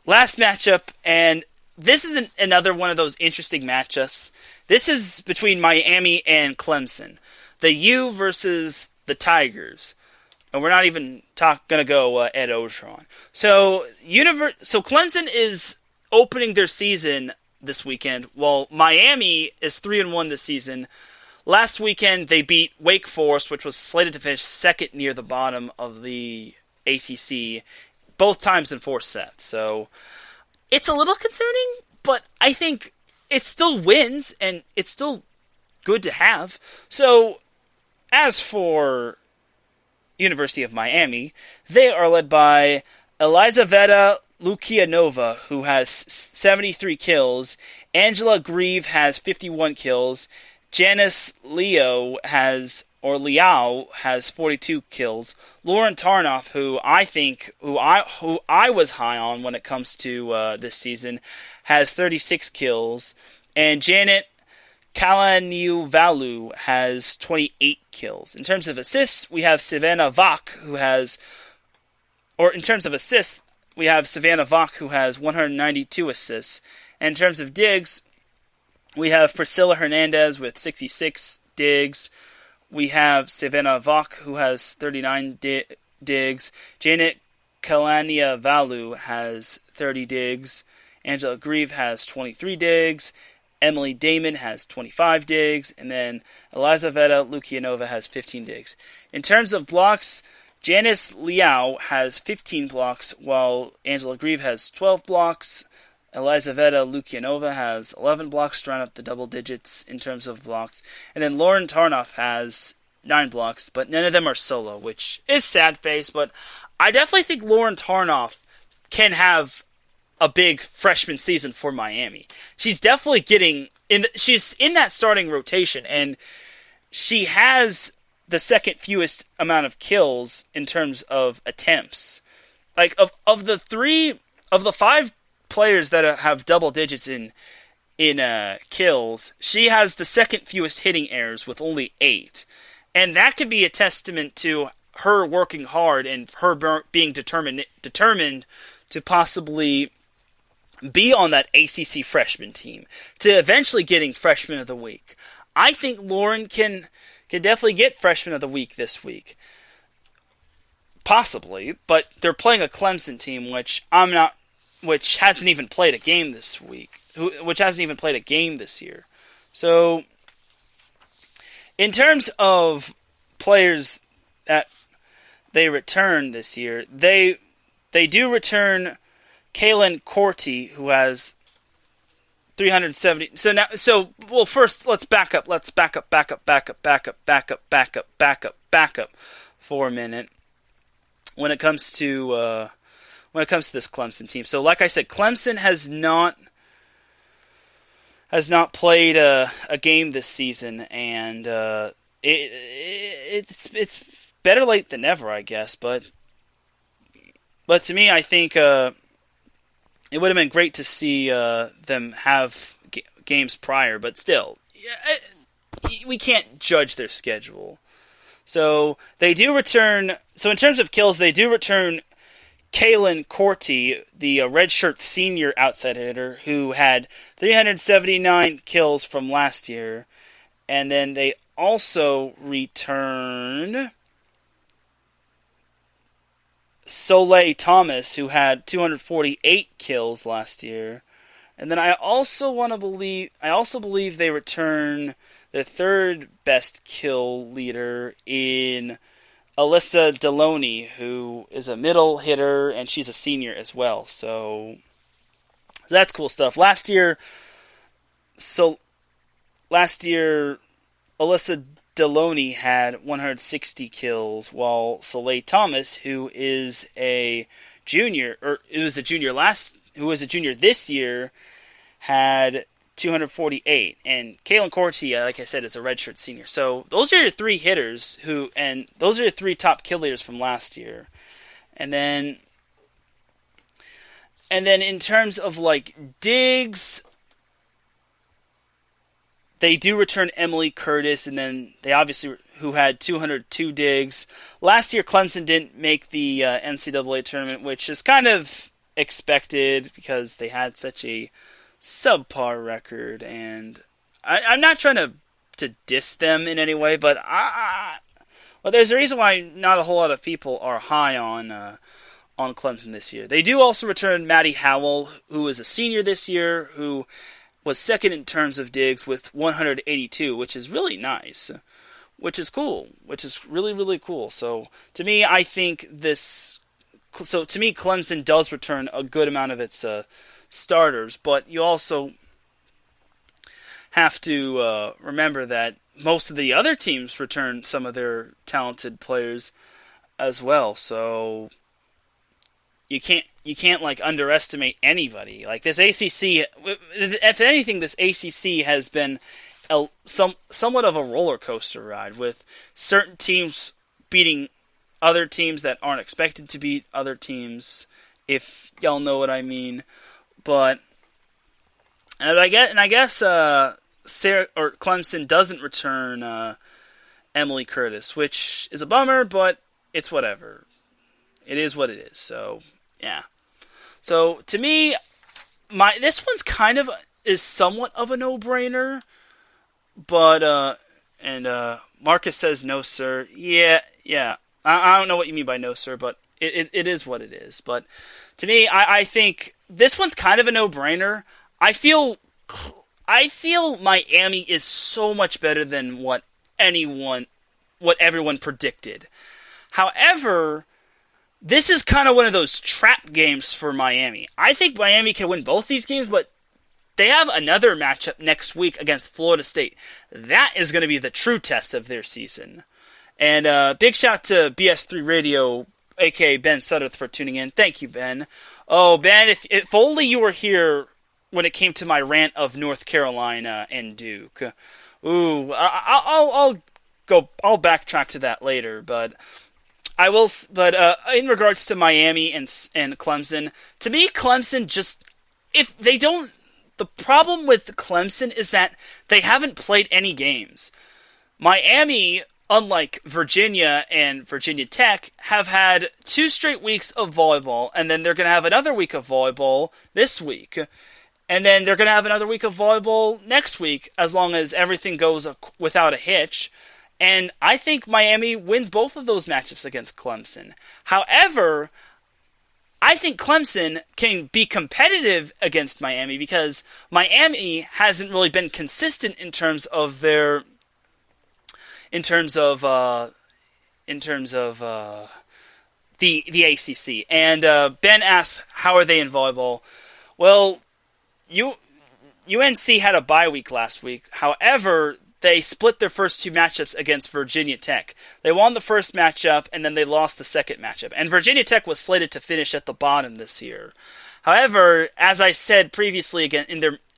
last matchup, and this is another one of those interesting matchups. This is between Miami and Clemson. The U versus the Tigers. And we're not even going to go Ed Orgeron. So Clemson is opening their season this weekend, while Miami is 3-1 this season. Last weekend, they beat Wake Forest, which was slated to finish second near the bottom of the ACC, both times in 4 sets. So it's a little concerning, but I think it still wins, and it's still good to have. So as for University of Miami, they are led by Elizaveta Lukianova, who has 73 kills. Angela Grieve has 51 kills. Janice Liao has 42 kills. Lauren Tarnoff, who I was high on when it comes to this season, has 36 kills. And Janet Kalaniuvalu has 28 kills. In terms of assists, we have Savannah Vach, who has 192 assists. And in terms of digs, we have Priscilla Hernandez with 66 digs. We have Savannah Vach, who has 39 digs. Janet Kalaniuvalu has 30 digs. Angela Grieve has 23 digs. Emily Damon has 25 digs, and then Elizaveta Lukianova has 15 digs. In terms of blocks, Janice Liao has 15 blocks, while Angela Grieve has 12 blocks. Elizaveta Lukianova has 11 blocks to round up the double digits in terms of blocks. And then Lauren Tarnoff has 9 blocks, but none of them are solo, which is sad face. But I definitely think Lauren Tarnoff can have a big freshman season for Miami. She's definitely she's in that starting rotation, and she has the second fewest amount of kills in terms of attempts. Like, of the 5 players that have double digits in kills, she has the second fewest hitting errors with only 8. And that could be a testament to her working hard and her being determined to possibly be on that ACC freshman team, to eventually getting Freshman of the Week. I think Lauren can definitely get Freshman of the Week this week. Possibly, but they're playing a Clemson team, which hasn't even played a game this week, which hasn't even played a game this year. So, in terms of players that they return this year, they do return Kaylin Corti, who has 370. First, let's back up for a minute when it comes to this Clemson team. So, like I said, Clemson has not played a game this season, and it's better late than never, I guess. But to me, I think it would have been great to see them have games prior. But still, we can't judge their schedule. So they do return. So in terms of kills, they do return Kaylin Corti, the redshirt senior outside hitter, who had 379 kills from last year. And then they also return Soleil Thomas, who had 248 kills last year. And then I also believe they return the third best kill leader in Alyssa Deloney, who is a middle hitter, and she's a senior as well. So that's cool stuff. Last year, Alyssa Deloney had 160 kills, while Soleil Thomas, who was a junior this year, had 248. And Kaylin Corti, like I said, is a redshirt senior. So those are your 3 hitters those are your 3 top kill leaders from last year. And then in terms of like digs, they do return Emily Curtis, and then they obviously, who had 202 digs. Last year, Clemson didn't make the NCAA tournament, which is kind of expected because they had such a subpar record. And I'm not trying to diss them in any way, but there's a reason why not a whole lot of people are high on Clemson this year. They do also return Maddie Howell, who is a senior this year, who was second in terms of digs with 182, which is really nice, which is cool, which is really, really cool. So to me, Clemson does return a good amount of its starters, but you also have to remember that most of the other teams return some of their talented players as well. So you can't like underestimate anybody. Like this ACC, if anything, this ACC has been somewhat of a roller coaster ride, with certain teams beating other teams that aren't expected to beat other teams, if y'all know what I mean. But I guess Clemson doesn't return Emily Curtis, which is a bummer, but it's whatever. It is what it is. So yeah. So to me, this one's is somewhat of a no-brainer, but Marcus says no, sir. Yeah. I don't know what you mean by no, sir, but it is what it is. But to me, I think this one's kind of a no-brainer. I feel Miami is so much better than what everyone predicted. However, this is kind of one of those trap games for Miami. I think Miami can win both these games, but they have another matchup next week against Florida State. That is going to be the true test of their season. And big shout to BS3 Radio, a.k.a. Ben Sudduth, for tuning in. Thank you, Ben. Oh, Ben, if only you were here when it came to my rant of North Carolina and Duke. Ooh, I'll backtrack to that later, but I will. But in regards to Miami and Clemson, to me, Clemson just, if they don't. The problem with Clemson is that they haven't played any games. Miami, unlike Virginia and Virginia Tech, have had 2 straight weeks of volleyball, and then they're going to have another week of volleyball this week. And then they're going to have another week of volleyball next week, as long as everything goes without a hitch. And I think Miami wins both of those matchups against Clemson. However, I think Clemson can be competitive against Miami because Miami hasn't really been consistent in terms of the ACC. And Ben asks, how are they in volleyball? Well, UNC had a bye week last week. However, they split their first 2 matchups against Virginia Tech. They won the first matchup, and then they lost the second matchup. And Virginia Tech was slated to finish at the bottom this year. However, as I said previously,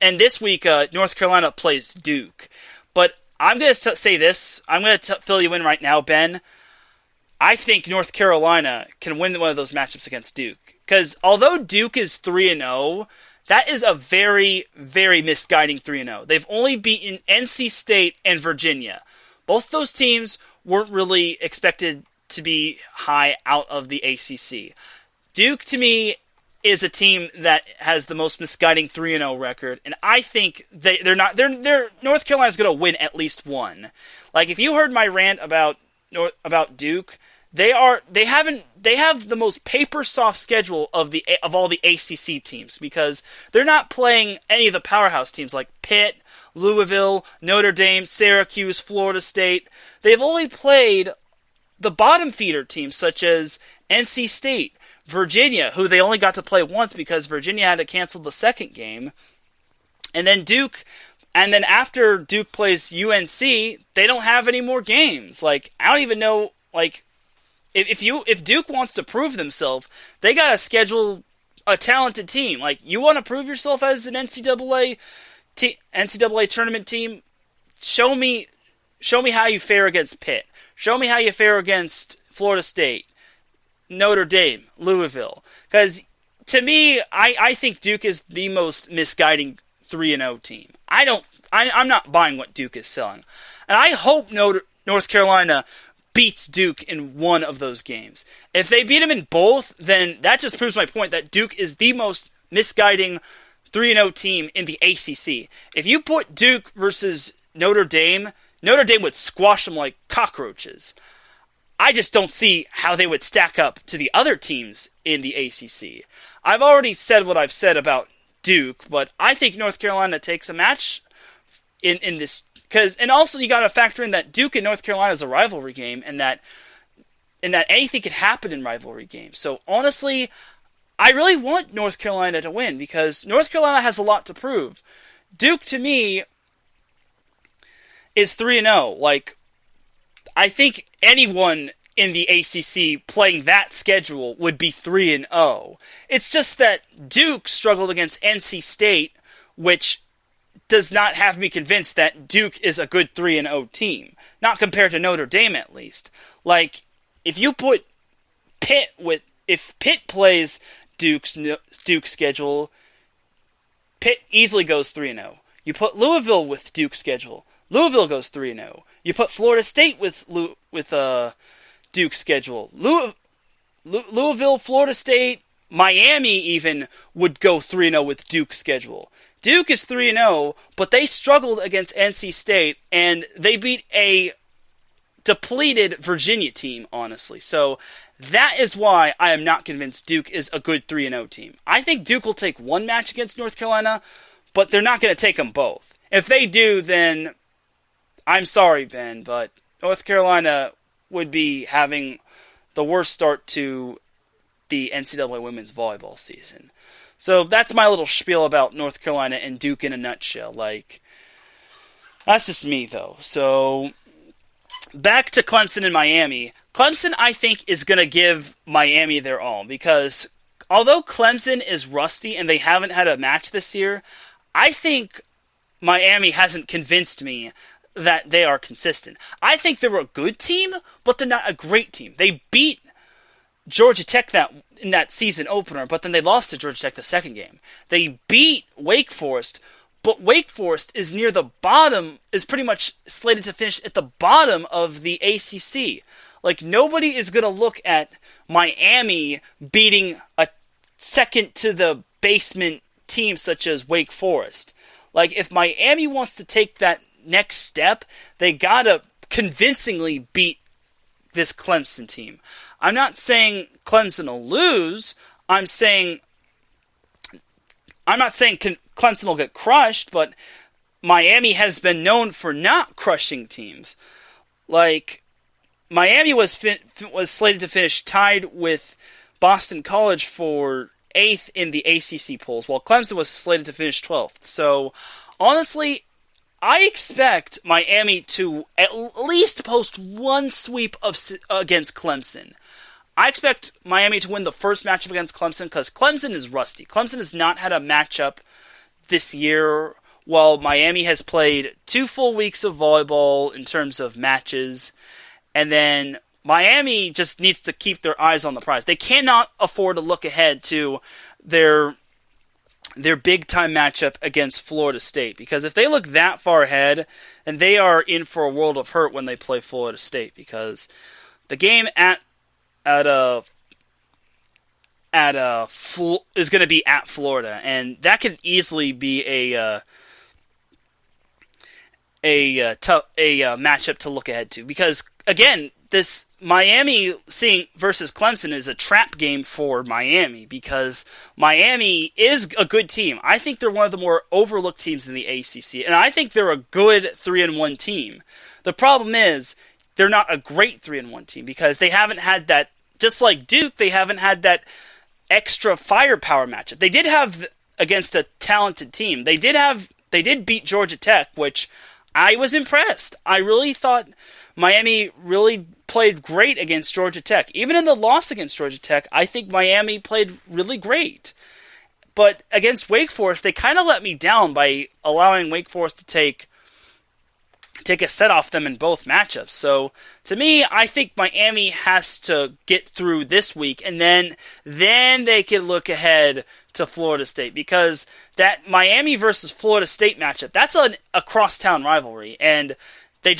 and this week, North Carolina plays Duke. But I'm going to say this. I'm going to fill you in right now, Ben. I think North Carolina can win one of those matchups against Duke. Because although Duke is 3-0, that is a very, very misguiding 3-0. They've only beaten NC State and Virginia. Both those teams weren't really expected to be high out of the ACC. Duke, to me, is a team that has the most misguiding 3-0 record, and I think North Carolina's going to win at least one. Like, if you heard my rant about Duke, They have the most paper soft schedule of all the ACC teams because they're not playing any of the powerhouse teams like Pitt, Louisville, Notre Dame, Syracuse, Florida State. They've only played the bottom feeder teams such as NC State, Virginia, who they only got to play once because Virginia had to cancel the second game, and then Duke. And then after Duke plays UNC, they don't have any more games. Like, I don't even know, like, If Duke wants to prove themselves, they got to schedule a talented team. Like, you want to prove yourself as an NCAA tournament team? Show me how you fare against Pitt. Show me how you fare against Florida State, Notre Dame, Louisville. Because to me, I think Duke is the most misguiding 3-0 team. I'm not buying what Duke is selling, and I hope North Carolina beats Duke in one of those games. If they beat them in both, then that just proves my point that Duke is the most misguiding 3-0 team in the ACC. If you put Duke versus Notre Dame would squash them like cockroaches. I just don't see how they would stack up to the other teams in the ACC. I've already said what I've said about Duke, but I think North Carolina takes a match in this. And also you got to factor in that Duke and North Carolina is a rivalry game, and that anything could happen in rivalry games. So honestly, I really want North Carolina to win because North Carolina has a lot to prove. Duke, to me, is 3-0. Like, I think anyone in the ACC playing that schedule would be 3-0. It's just that Duke struggled against NC State, which does not have me convinced that Duke is a good 3-0 team. Not compared to Notre Dame, at least. Like, if you put if Pitt plays Duke's schedule, Pitt easily goes 3-0. You put Louisville with Duke's schedule, Louisville goes 3-0. You put Florida State with Duke's schedule, Louisville, Florida State, Miami even would go 3-0 with Duke's schedule. Duke is 3-0, but they struggled against NC State, and they beat a depleted Virginia team, honestly. So that is why I am not convinced Duke is a good 3-0 team. I think Duke will take one match against North Carolina, but they're not going to take them both. If they do, then I'm sorry, Ben, but North Carolina would be having the worst start to the NCAA women's volleyball season. So that's my little spiel about North Carolina and Duke in a nutshell. Like, that's just me, though. So back to Clemson and Miami. Clemson, I think, is going to give Miami their all, because although Clemson is rusty and they haven't had a match this year, I think Miami hasn't convinced me that they are consistent. I think they're a good team, but they're not a great team. They beat Georgia Tech in that season opener, but then they lost to Georgia Tech the second game. They beat Wake Forest, but Wake Forest is near the bottom, is pretty much slated to finish at the bottom of the ACC. Like, nobody is going to look at Miami beating a second-to-the-basement team such as Wake Forest. Like, if Miami wants to take that next step, they got to convincingly beat this Clemson team. I'm not saying Clemson will lose. I'm not saying Clemson will get crushed, but Miami has been known for not crushing teams. Like, Miami was slated to finish tied with Boston College for 8th in the ACC polls, while Clemson was slated to finish 12th. So, honestly, I expect Miami to at least post one sweep against Clemson. I expect Miami to win the first matchup against Clemson because Clemson is rusty. Clemson has not had a matchup this year, while Miami has played 2 full weeks of volleyball in terms of matches. And then Miami just needs to keep their eyes on the prize. They cannot afford to look ahead to their big-time matchup against Florida State, because if they look that far ahead, then they are in for a world of hurt when they play Florida State, because the game is going to be at Florida, and that could easily be a matchup to look ahead to, because again, this Miami versus Clemson is a trap game for Miami, because Miami is a good team. I think they're one of the more overlooked teams in the ACC, and I think they're a good 3-1 team. The problem is they're not a great 3-1 team, because they haven't had that, just like Duke, they haven't had that extra firepower matchup. They did have against a talented team. They did beat Georgia Tech, which I was impressed. I really thought Miami really played great against Georgia Tech. Even in the loss against Georgia Tech, I think Miami played really great. But against Wake Forest, they kind of let me down by allowing Wake Forest to take a set off them in both matchups. So, to me, I think Miami has to get through this week, and then they can look ahead to Florida State, because that Miami versus Florida State matchup, that's a crosstown rivalry, and they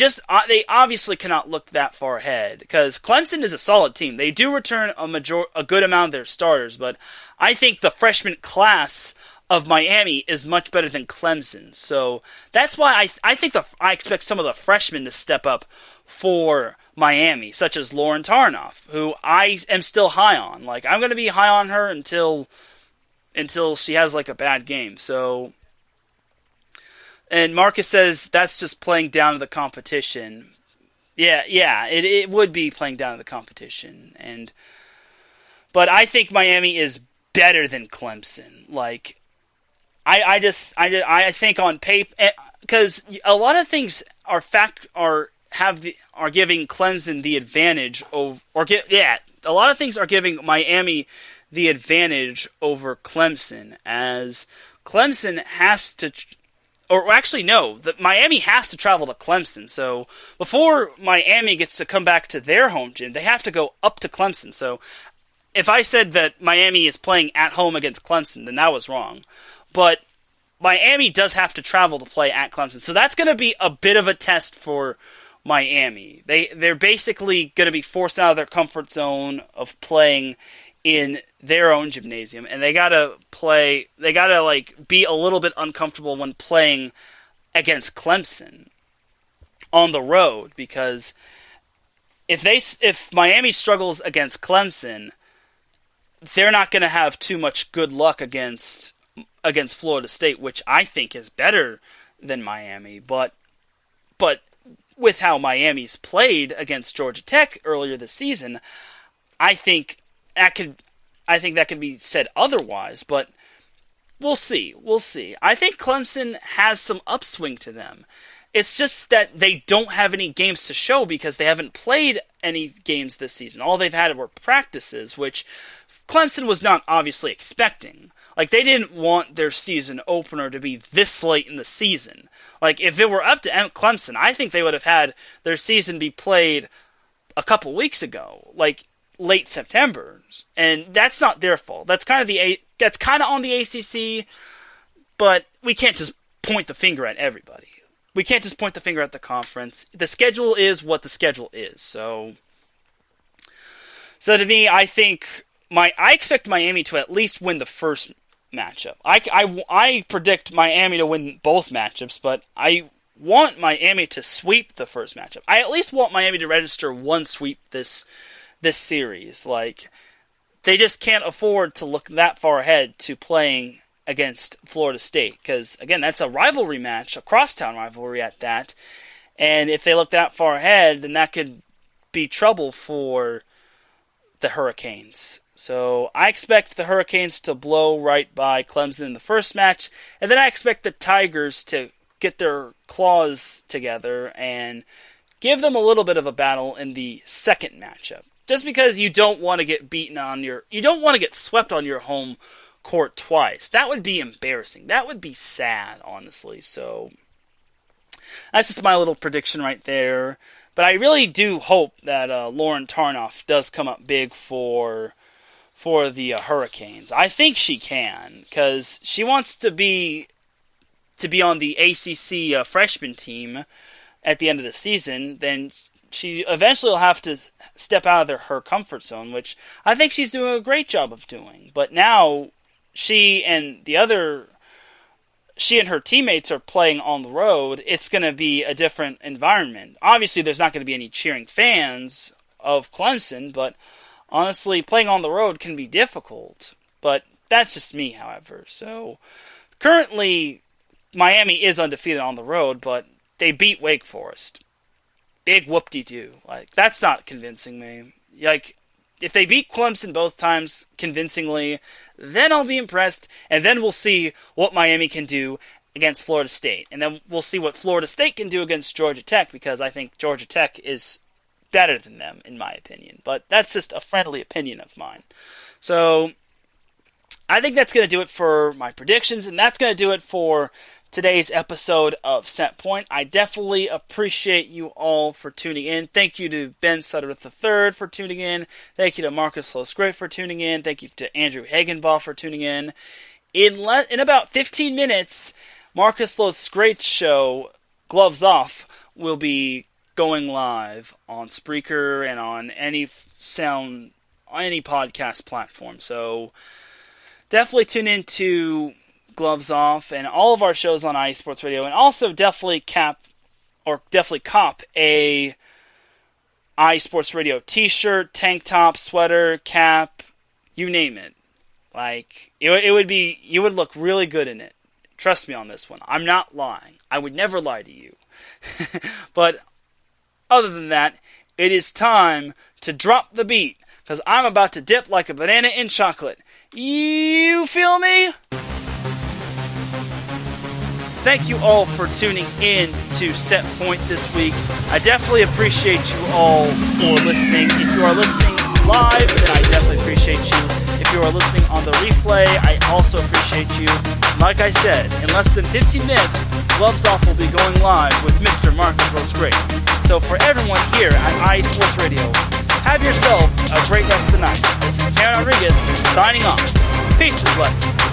obviously cannot look that far ahead, because Clemson is a solid team. They do return a good amount of their starters, but I think the freshman class of Miami is much better than Clemson. So that's why I expect some of the freshmen to step up for Miami, such as Lauren Tarnoff, who I am still high on. Like, I'm going to be high on her until she has like a bad game. So, and Marcus says that's just playing down to the competition. Yeah, it would be playing down to the competition. But I think Miami is better than Clemson. Like, I think on paper, because a lot of things are giving Clemson the advantage over, a lot of things are giving Miami the advantage over Clemson, as Clemson has to, or actually no, that Miami has to travel to Clemson. So before Miami gets to come back to their home gym, they have to go up to Clemson. So if I said that Miami is playing at home against Clemson, then that was wrong. But Miami does have to travel to play at Clemson. So that's going to be a bit of a test for Miami. They're basically going to be forced out of their comfort zone of playing in their own gymnasium, and they gotta be a little bit uncomfortable when playing against Clemson on the road, because if Miami struggles against Clemson, they're not going to have too much good luck against Florida State, which I think is better than Miami, but with how Miami's played against Georgia Tech earlier this season, I think that could I think that could be said otherwise, but we'll see. We'll see. I think Clemson has some upswing to them. It's just that they don't have any games to show because they haven't played any games this season. All they've had were practices, which Clemson was not obviously expecting. Like, they didn't want their season opener to be this late in the season. Like, if it were up to Clemson, I think they would have had their season be played a couple weeks ago, like late September. And that's not their fault. That's kind of on the ACC, but we can't just point the finger at everybody. We can't just point the finger at the conference. The schedule is what the schedule is. So to me, I think I expect Miami to at least win the first matchup. I predict Miami to win both matchups, but I want Miami to sweep the first matchup. I at least want Miami to register one sweep this series. Like, they just can't afford to look that far ahead to playing against Florida State, because again, that's a rivalry match, a crosstown rivalry at that, and if they look that far ahead, then that could be trouble for the Hurricanes. So I expect the Hurricanes to blow right by Clemson in the first match, and then I expect the Tigers to get their claws together and give them a little bit of a battle in the second matchup. Just because you don't want to get you don't want to get swept on your home court twice. That would be embarrassing. That would be sad, honestly. So that's just my little prediction right there. But I really do hope that Lauren Tarnoff does come up big for the Hurricanes. I think she can, because she wants to be on the ACC freshman team at the end of the season. Then she eventually will have to step out of her comfort zone, which I think she's doing a great job of doing. But now she and her teammates are playing on the road. It's going to be a different environment. Obviously, there's not going to be any cheering fans of Clemson, but honestly, playing on the road can be difficult. But that's just me, however. So currently, Miami is undefeated on the road, but they beat Wake Forest. Big whoop-de-doo. Like, that's not convincing me. Like, if they beat Clemson both times convincingly, then I'll be impressed, and then we'll see what Miami can do against Florida State. And then we'll see what Florida State can do against Georgia Tech, because I think Georgia Tech is better than them, in my opinion. But that's just a friendly opinion of mine. So I think that's going to do it for my predictions, and that's going to do it for today's episode of Set Point. I definitely appreciate you all for tuning in. Thank you to Ben Suttereth III for tuning in. Thank you to Marcus Losgreat for tuning in. Thank you to Andrew Hagenbaugh for tuning in. In about 15 minutes, Marcus Losgreat's show, Gloves Off, will be going live on Spreaker and on any podcast platform. So definitely tune in to Gloves Off and all of our shows on IE Sports Radio, and also definitely cop a IE Sports Radio t-shirt, tank top, sweater, cap, you name it. Like, you would look really good in it. Trust me on this one. I'm not lying. I would never lie to you. But other than that, it is time to drop the beat, because I'm about to dip like a banana in chocolate. You feel me? Thank you all for tuning in to Set Point this week. I definitely appreciate you all for listening. If you are listening live, then I definitely appreciate you. If you are listening on the replay, I also appreciate you. Like I said, in less than 15 minutes, Gloves Off will be going live with Mr. Marcus Losgreat. So for everyone here at IE Sports Radio, have yourself a great rest of the night. This is Teran Rodriguez signing off. Peace and blessings.